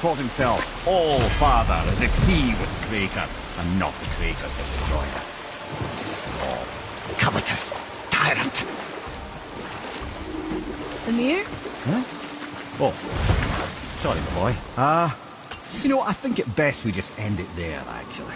Called himself All-Father as if he was the creator and not the creator's destroyer. Small, covetous tyrant. Ymir? Huh? Oh, sorry, boy. You know, I think it best we just end it there, actually.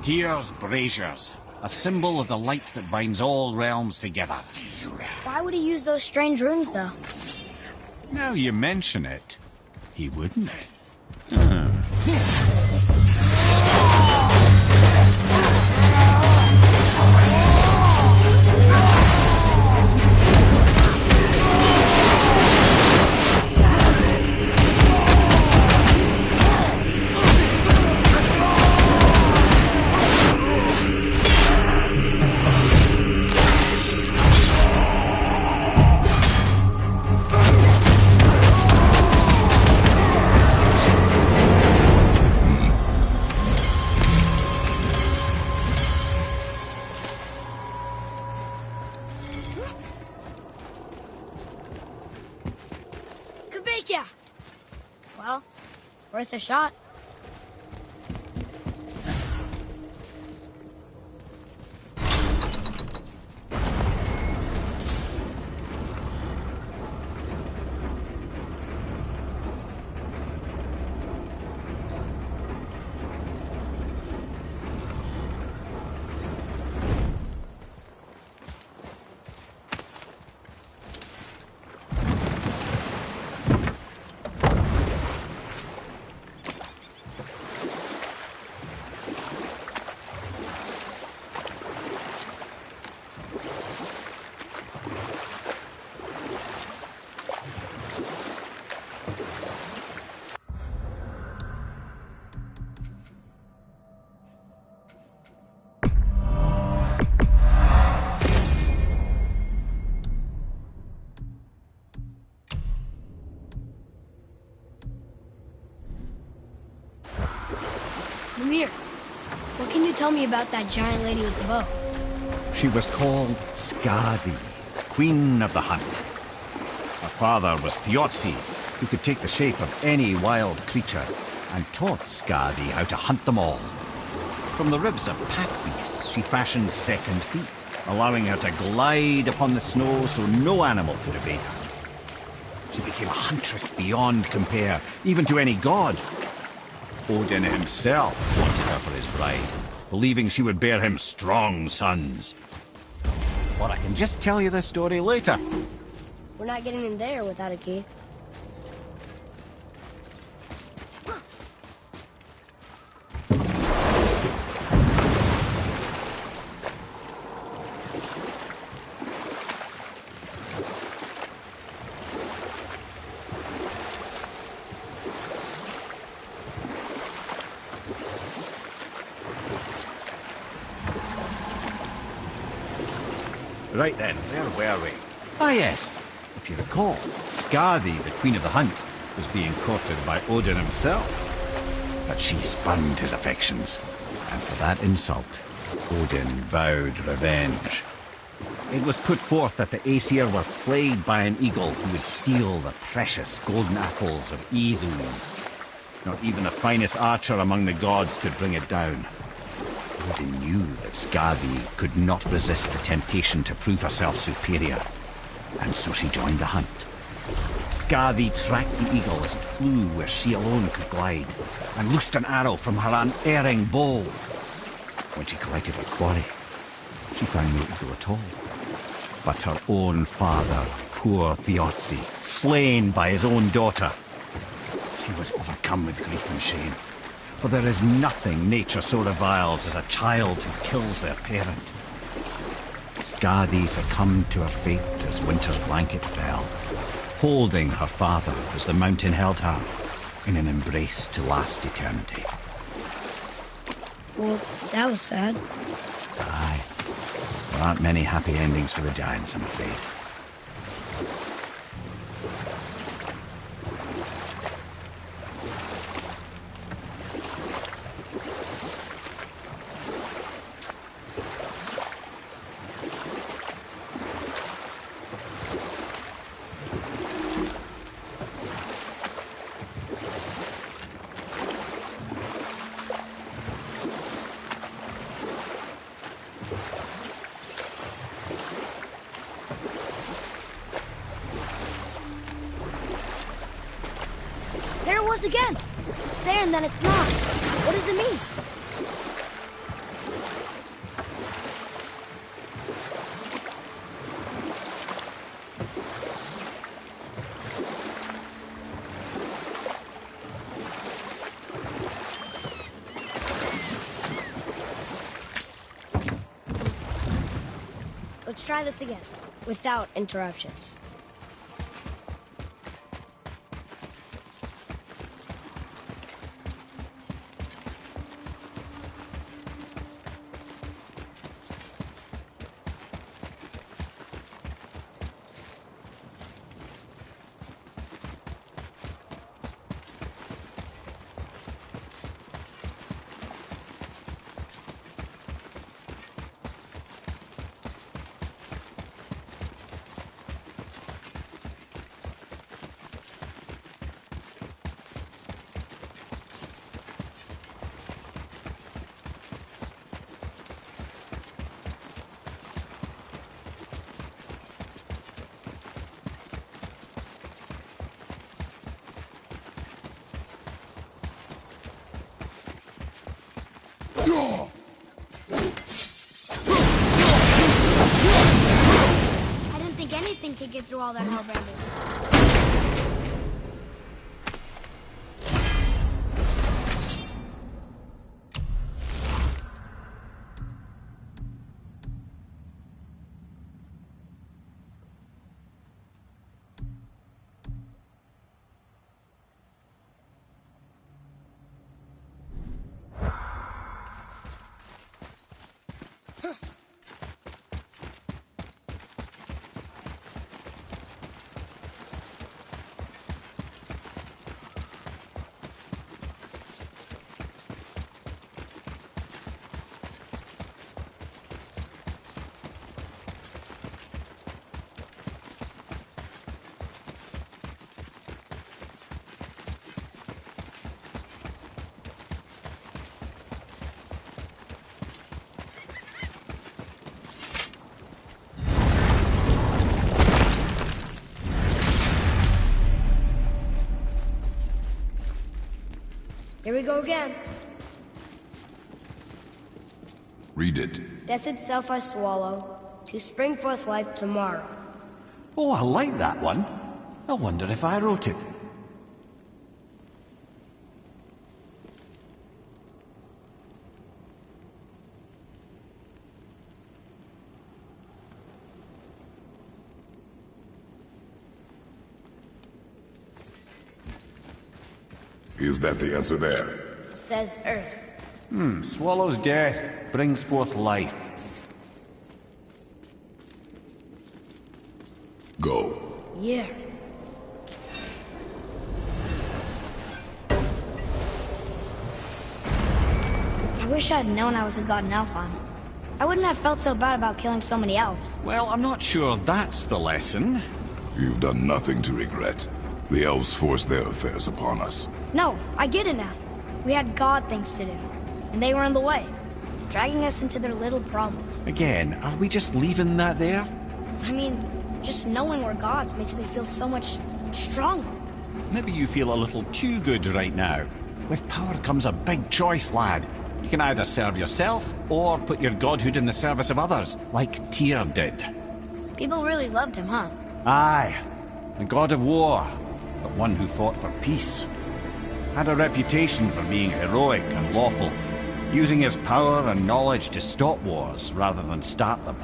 Tyr's braziers, a symbol of the light that binds all realms together. Why would he use those strange runes, though? Now you mention it, he wouldn't. Well, worth a shot. Mimir, what can you tell me about that giant lady with the bow? She was called Skadi, Queen of the Hunt. Her father was Thiotzi, who could take the shape of any wild creature, and taught Skadi how to hunt them all. From the ribs of pack beasts, she fashioned second feet, allowing her to glide upon the snow so no animal could evade her. She became a huntress beyond compare, even to any god. Odin himself wanted her for his bride, believing she would bear him strong sons. But I can just tell you this story later. We're not getting in there without a key. Right then, where were we? Ah yes, if you recall, Skadi, the Queen of the Hunt, was being courted by Odin himself. But she spurned his affections, and for that insult, Odin vowed revenge. It was put forth that the Aesir were plagued by an eagle who would steal the precious golden apples of Idun. Not even the finest archer among the gods could bring it down. Odin knew that Skadi could not resist the temptation to prove herself superior, and so she joined the hunt. Skadi tracked the eagle as it flew where she alone could glide, and loosed an arrow from her unerring bow. When she collected her quarry, she found no eagle at all, but her own father, poor Thiotzi, slain by his own daughter. She was overcome with grief and shame. For there is nothing nature so reviles as a child who kills their parent. Skadi succumbed to her fate as winter's blanket fell, holding her father as the mountain held her in an embrace to last eternity. Well, that was sad. Aye. There aren't many happy endings for the giants, I'm afraid. There it was again. It's there and then it's not. What does it mean? Let's try this again, without interruptions. I didn't think anything could get through all that hellbranding. Here we go again. Read it. Death itself I swallow, to spring forth life tomorrow. Oh, I like that one. I wonder if I wrote it. Is that the answer there? It says Earth. Swallows death, brings forth life. Go. Yeah. I wish I'd known I was a god in Alfheim. I wouldn't have felt so bad about killing so many elves. Well, I'm not sure that's the lesson. You've done nothing to regret. The elves forced their affairs upon us. No, I get it now. We had god things to do, and they were in the way, dragging us into their little problems. Again, are we just leaving that there? I mean, just knowing we're gods makes me feel so much stronger. Maybe you feel a little too good right now. With power comes a big choice, lad. You can either serve yourself, or put your godhood in the service of others, like Tyr did. People really loved him, huh? Aye, the god of war, but one who fought for peace. Had a reputation for being heroic and lawful, using his power and knowledge to stop wars rather than start them.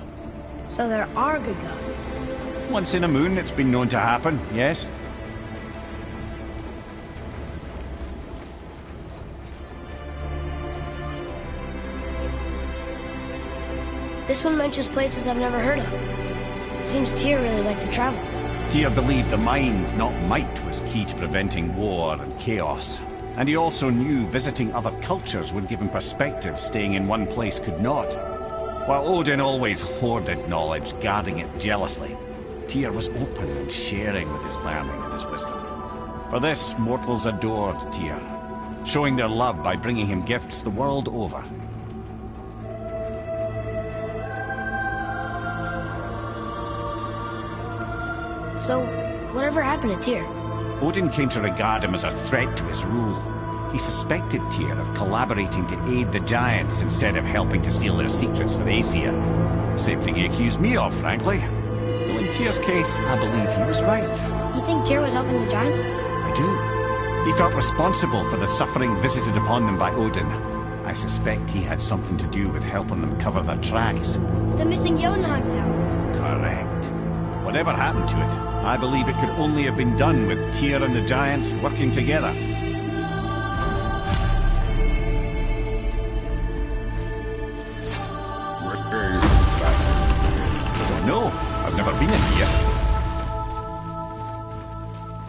So there are good gods. Once in a moon, it's been known to happen, yes? This one mentions places I've never heard of. Seems Tyr really liked to travel. Tyr believed the mind, not might, was key to preventing war and chaos. And he also knew visiting other cultures would give him perspective staying in one place could not. While Odin always hoarded knowledge, guarding it jealously, Tyr was open and sharing with his learning and his wisdom. For this, mortals adored Tyr, showing their love by bringing him gifts the world over. So, whatever happened to Tyr? Odin came to regard him as a threat to his rule. He suspected Tyr of collaborating to aid the giants instead of helping to steal their secrets for the Aesir. Same thing he accused me of, frankly. Though in Tyr's case, I believe he was right. You think Tyr was helping the giants? I do. He felt responsible for the suffering visited upon them by Odin. I suspect he had something to do with helping them cover their tracks. The missing Jotunheim Tower. Correct. Whatever happened to it, I believe it could only have been done with Tyr and the Giants working together. Where is this path? No, I've never been in here.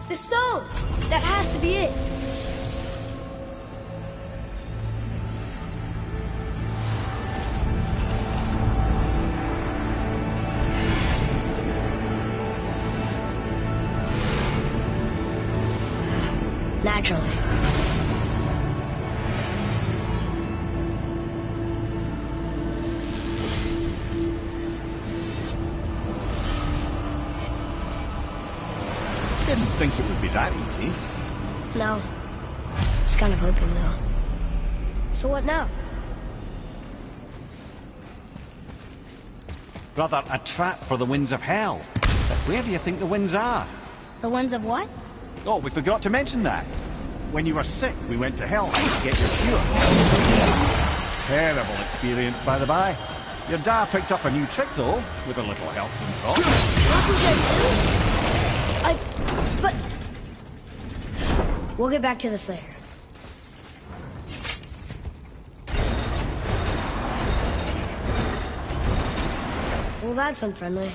The stone! That has to be it. Naturally. Didn't think it would be that easy. No. Just kind of hoping, though. So what now? Brother, a trap for the winds of hell. But where do you think the winds are? The winds of what? Oh, we forgot to mention that. When you were sick, we went to Helheim to get your cure. Terrible experience, by the by. Your dad picked up a new trick, though, with a little help from Top. But... We'll get back to this later. Well, that's unfriendly.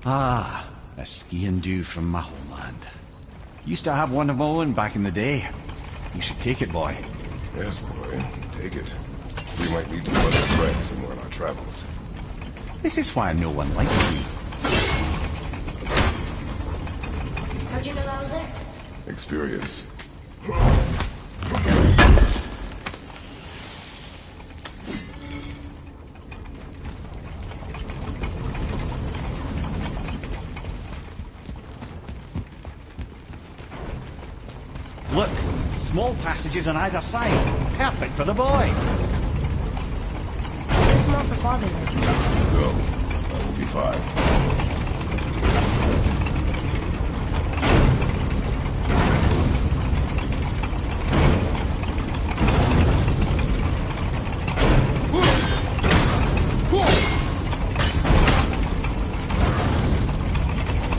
Ah, a skiing do from my homeland. Used to have one of my own back in the day. You should take it, boy. Yes, boy. Take it. We might need to run a friend somewhere on our travels. This is why no one likes me. How'd you know that I was there? Experience. Look, small passages on either side. Perfect for the boy. Too small for father. Go. That will be fine.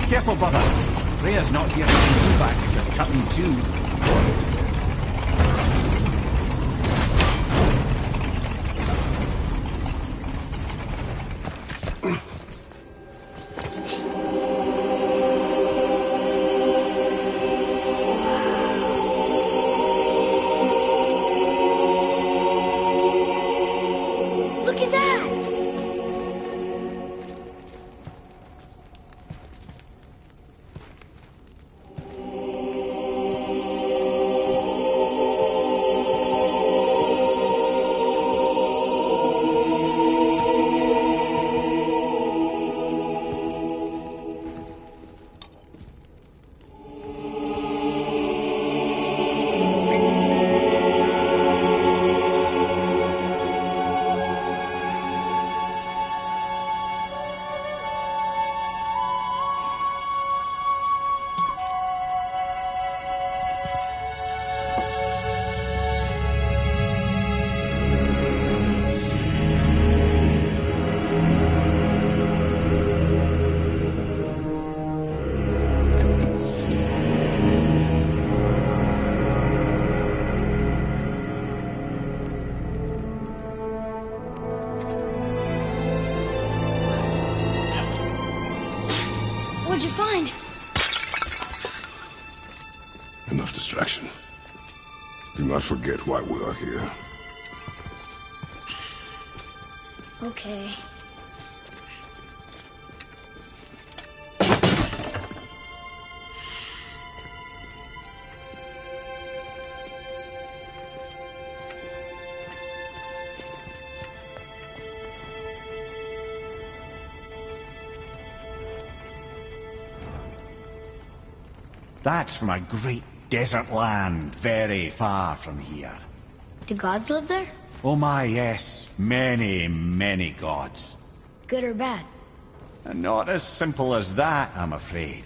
Careful, brother. Freya's not here to bring you back if you're cutting too. Look at that! What'd you find? Enough distraction. Do not forget why we are here. Okay. That's from a great desert land, very far from here. Do gods live there? Oh my, yes. Many, many gods. Good or bad? Not as simple as that, I'm afraid.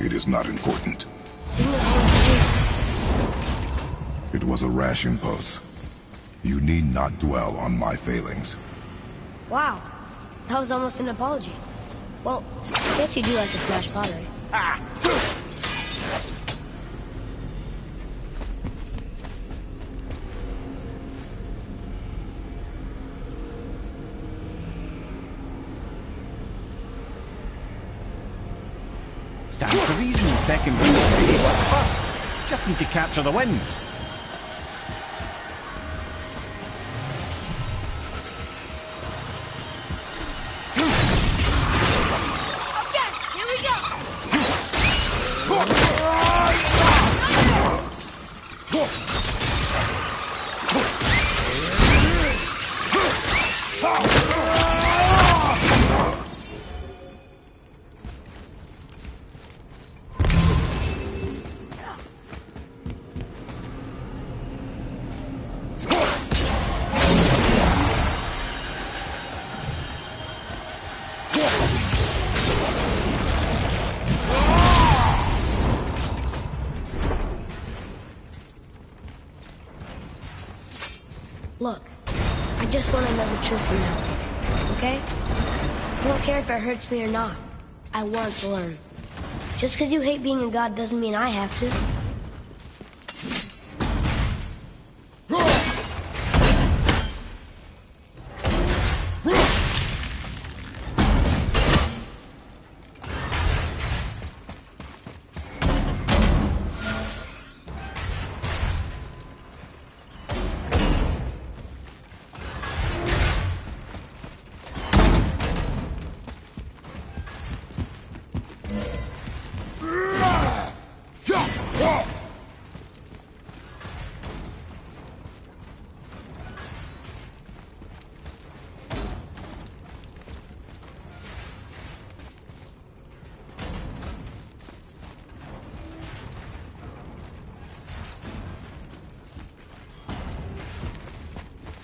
It is not important. Signal calling. It was a rash impulse. You need not dwell on my failings. Wow, that was almost an apology. Well, I guess you do like to smash pottery. Stands to reason, second wing really was first. Just need to capture the wins. Okay, here we go. Look, I just want to know the truth from now, okay? I don't care if it hurts me or not. I want to learn. Just because you hate being a god doesn't mean I have to.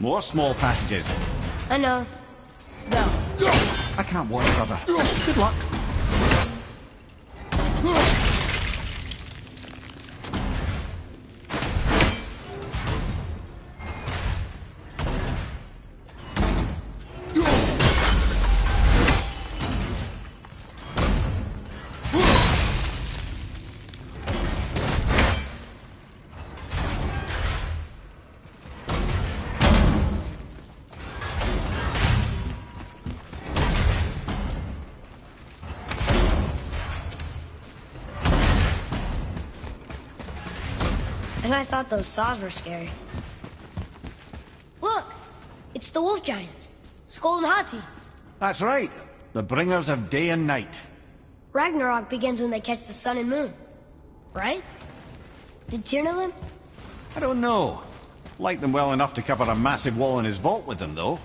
More small passages. I know. Go. I can't watch, brother. Good luck. And I thought those saws were scary. Look! It's the wolf giants. Skull and Hati. That's right. The bringers of day and night. Ragnarok begins when they catch the sun and moon. Right? Did Tyr know them? I don't know. Like them well enough to cover a massive wall in his vault with them, though.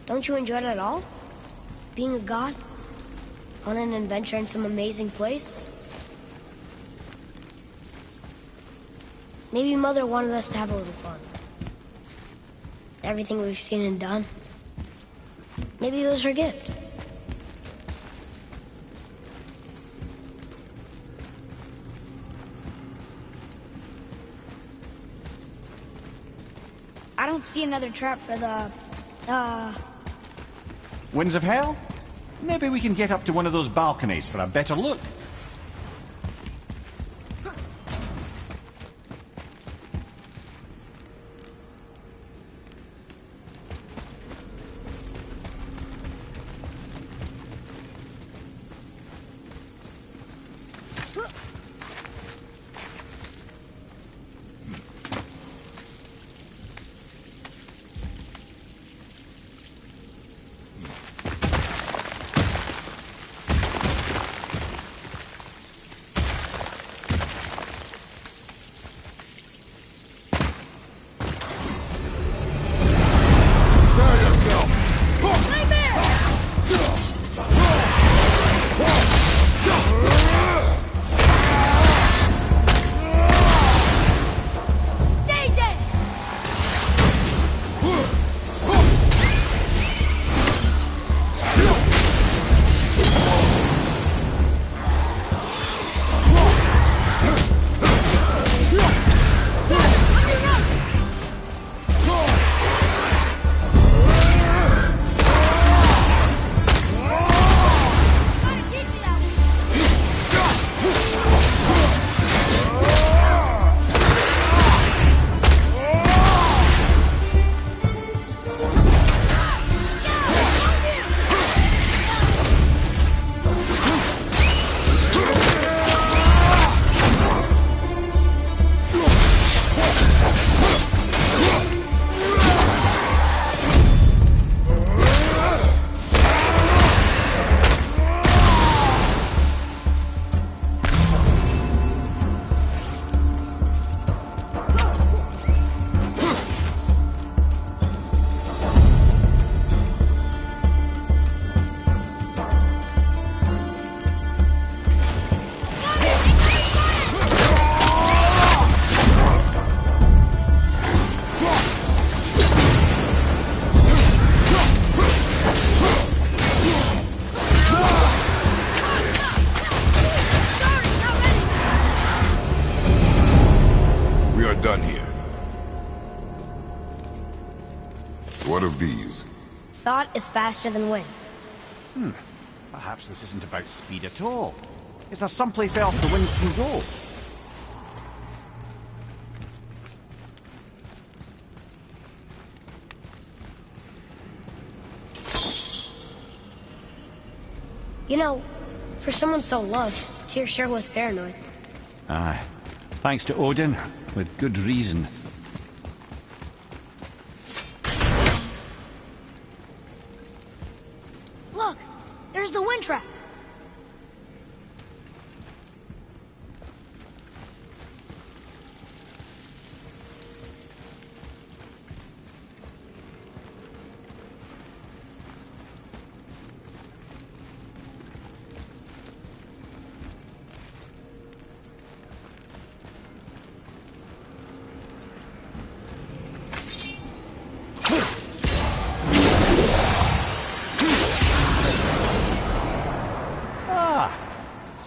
Don't you enjoy it at all? Being a god? On an adventure in some amazing place? Maybe Mother wanted us to have a little fun. Everything we've seen and done. Maybe it was her gift. I don't see another trap for the... Winds of Hell? Maybe we can get up to one of those balconies for a better look. What of these? Thought is faster than wind. Perhaps this isn't about speed at all. Is there someplace else the winds can go? You know, for someone so loved, Tyr sure was paranoid. Aye. Thanks to Odin, with good reason. Look! There's the wind trap!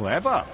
Clever.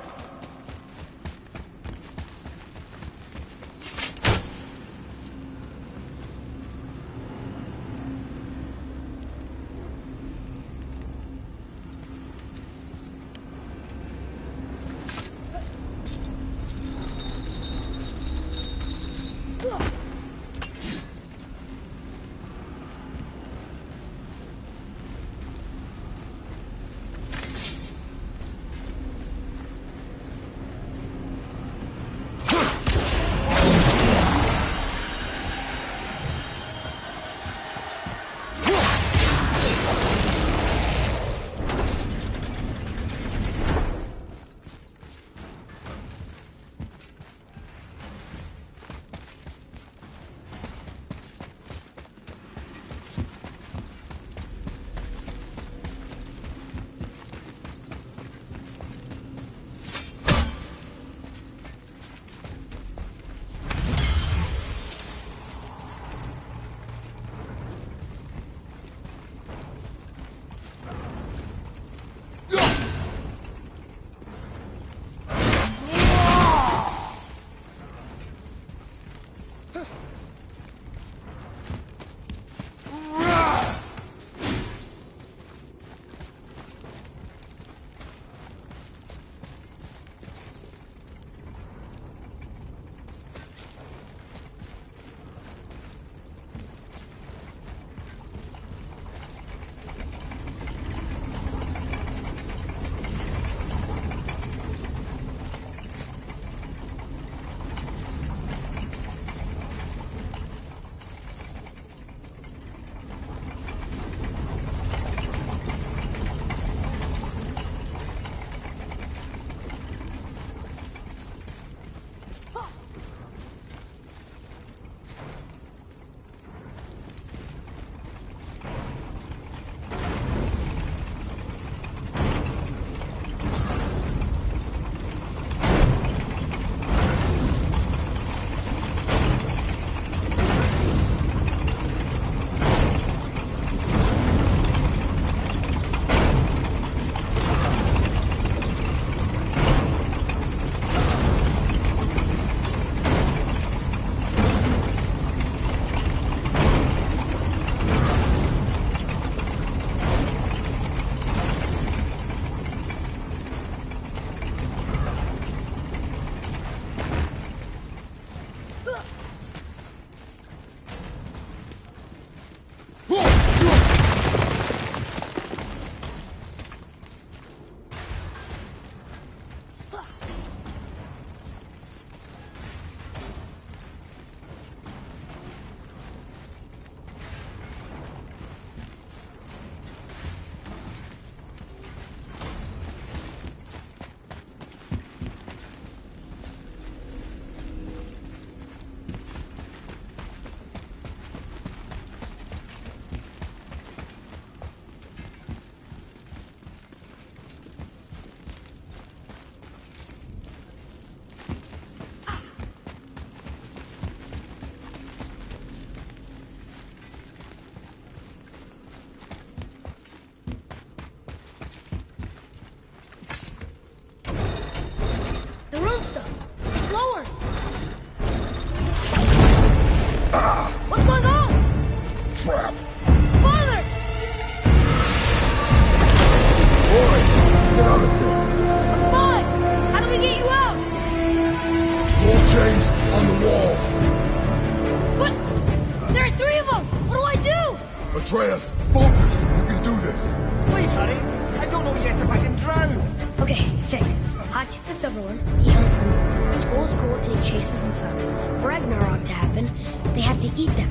Atreus, focus! You can do this! Please, honey. I don't know yet if I can drown. Okay, think. Hati's the silver one. He hunts the moon. Skull's gold and he chases the sun. For Ragnarok to happen, they have to eat them.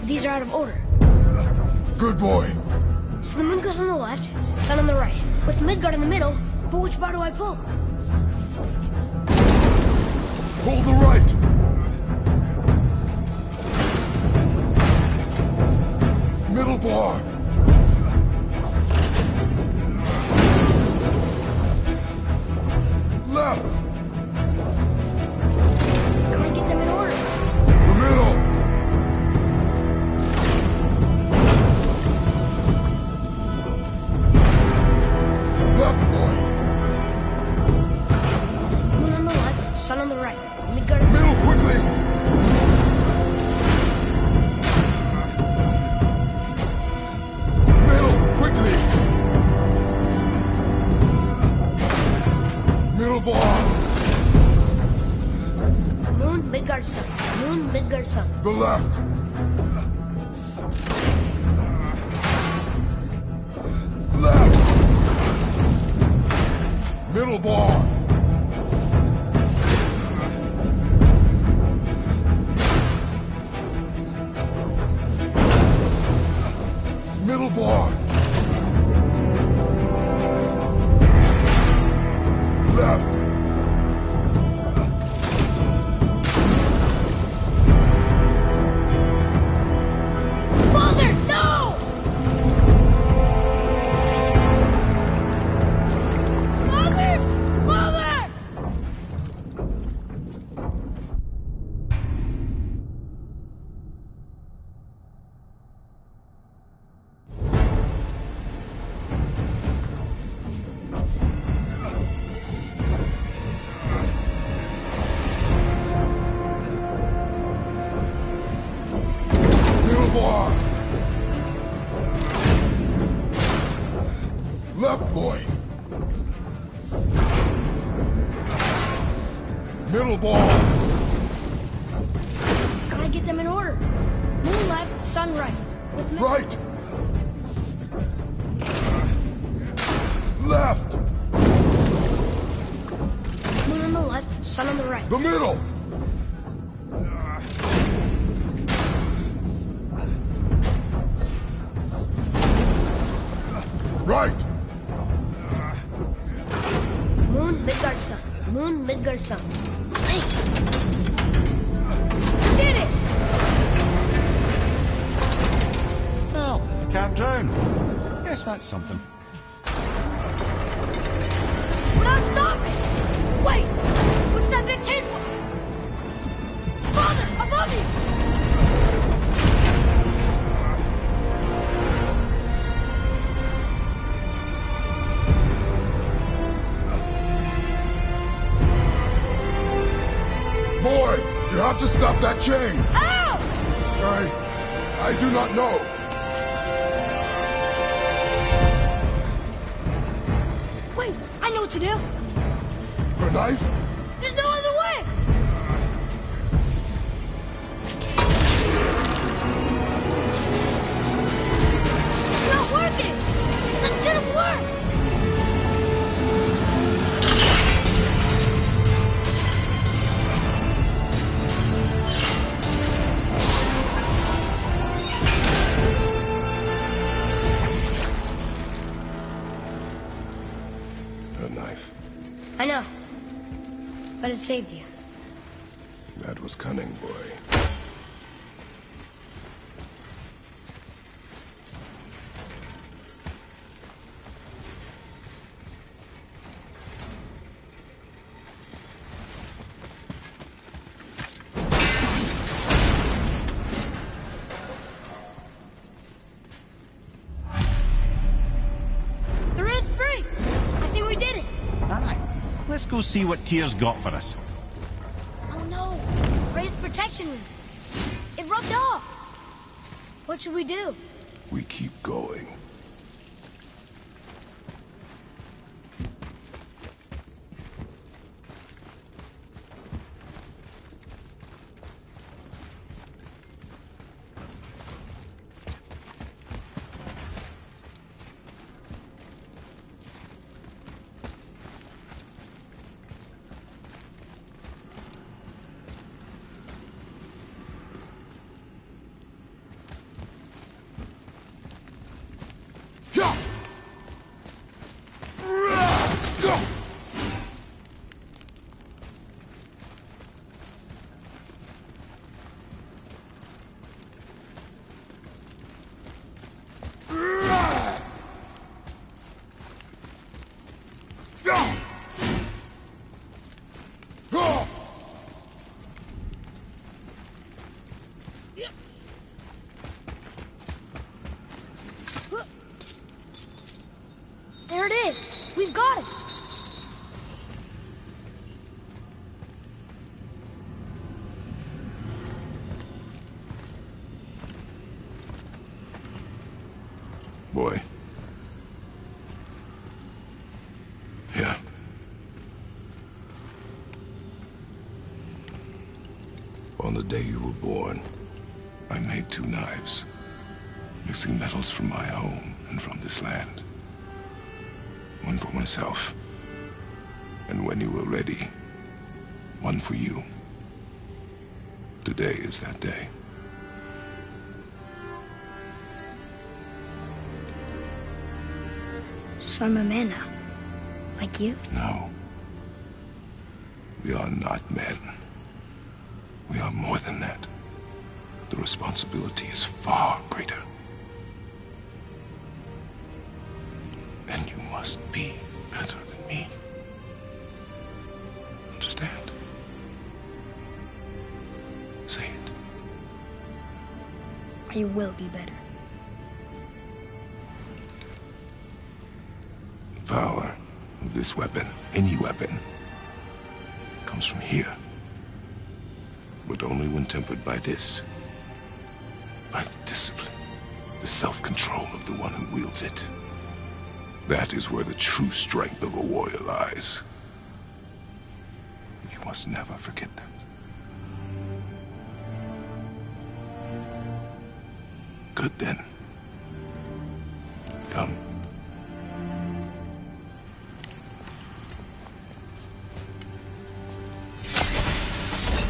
These are out of order. Good boy. So the moon goes on the left, sun on the right. With Midgard in the middle, but which bar do I pull? Pull the right! Middle bar! Left! Come and get them in order. The middle! Left, boy! Moon, Midgard, Sun. The left. Left. Middle bar. Middle bar. Left. Father, no! Father! Father! Middle bar. Left, boy. Middle ball. Gotta get them in order. Moon left, sun right. With Right. Left. Moon on the left, sun on the right. The middle. Right. Moon, Midgard, Sun. Moon, Midgard, Sun. Hey! Did it! Well, can't drown. Guess that's something. We're not stopping! Wait! What's that big chain for? Father, above you! Boy, you have to stop that chain. Ow! I do not know. Wait, I know what to do. A knife? There's no other way! It's not working! That should have worked! A knife. I know. But it saved you. That was cunning, boy. The red's free! I think we did it! Aye. Let's go see what Tyr's got for us. Oh no! Raised protection ring. It rubbed off! What should we do? We keep going. Yeah. Go. There it is! We've got it! Boy. Yeah. On On the day you were born, I made 2 knives, mixing metals from my home and from this land. One for myself, and when you were ready, one for you. Today is that day. So I'm a man now, like you? No. We are not men. We are more than that. The responsibility is far greater. And you must be better than me. Understand? Say it. I will be better. The power of this weapon, any weapon, comes from here. But only when tempered by this. By the discipline, the self-control of the one who wields it. That is where the true strength of a warrior lies. You must never forget that. Good then. Come.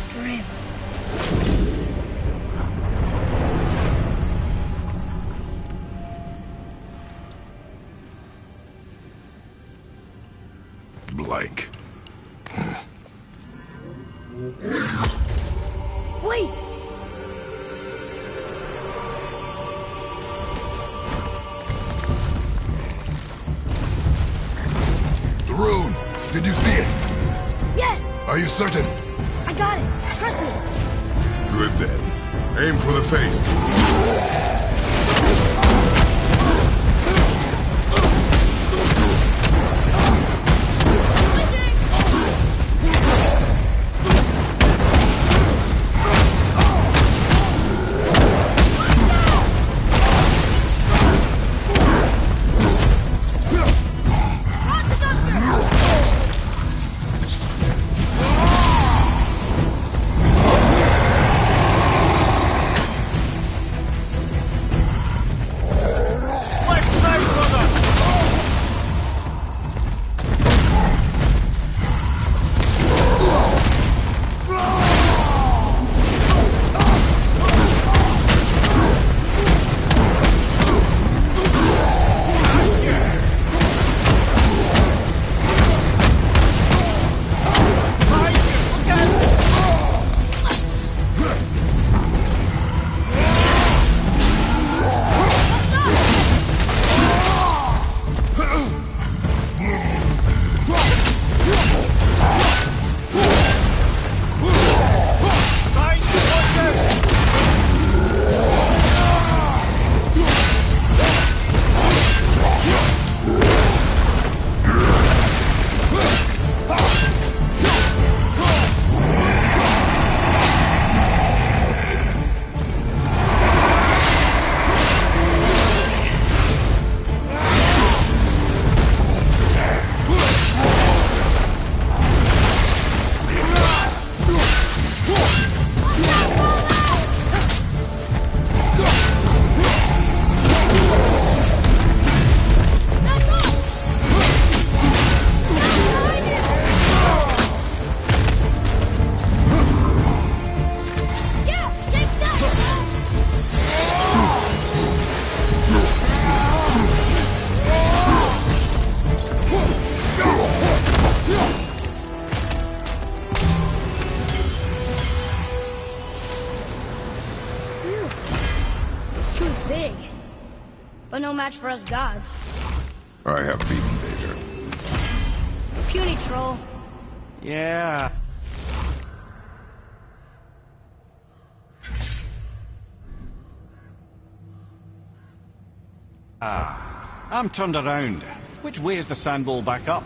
Forever. Blank. Wait! The rune! Did you see it? Yes! Are you certain? I got it! Trust me! Good then. Aim for the face. Big, but no match for us gods. I have beaten Vader. Puny troll. Yeah. I'm turned around. Which way is the sandbowl back up?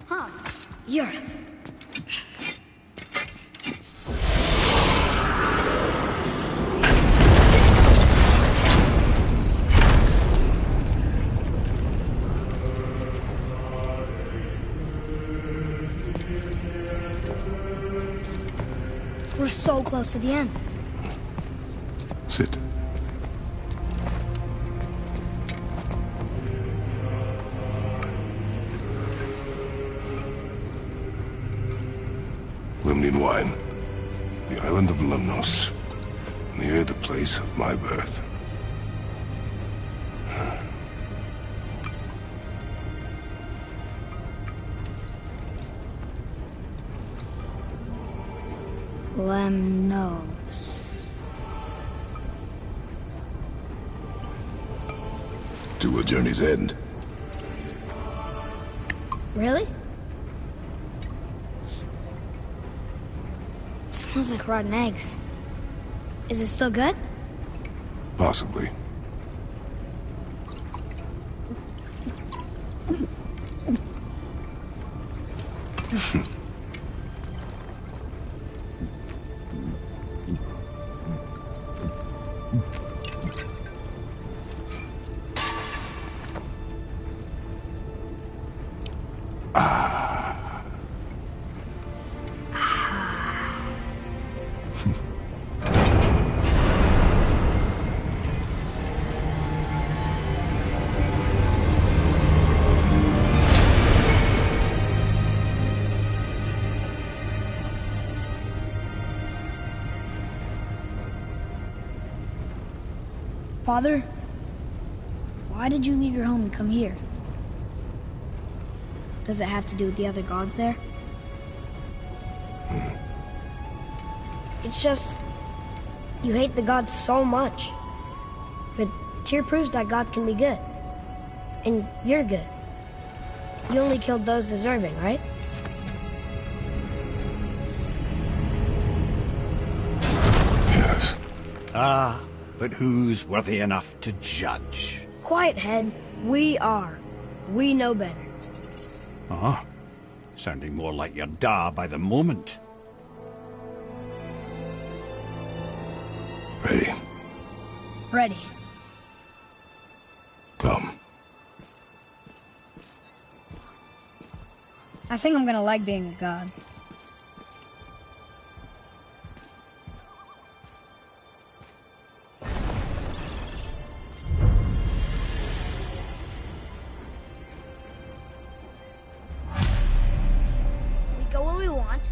Huh. You're... We're so close to the end. Sit. Limnian wine. The island of Lemnos. Near the place of my birth. Lemnos. To a journey's end. Really? Smells like rotten eggs. Is it still good? Possibly. Father, why did you leave your home and come here? Does it have to do with the other gods there? It's just... you hate the gods so much. But Tyr proves that gods can be good. And you're good. You only killed those deserving, right? Yes. Ah, but who's worthy enough to judge? Quiet head, we are. We know better. Uh-huh. Sounding more like your da by the moment. Ready. Ready. Come. I think I'm gonna like being a god. We go where we want.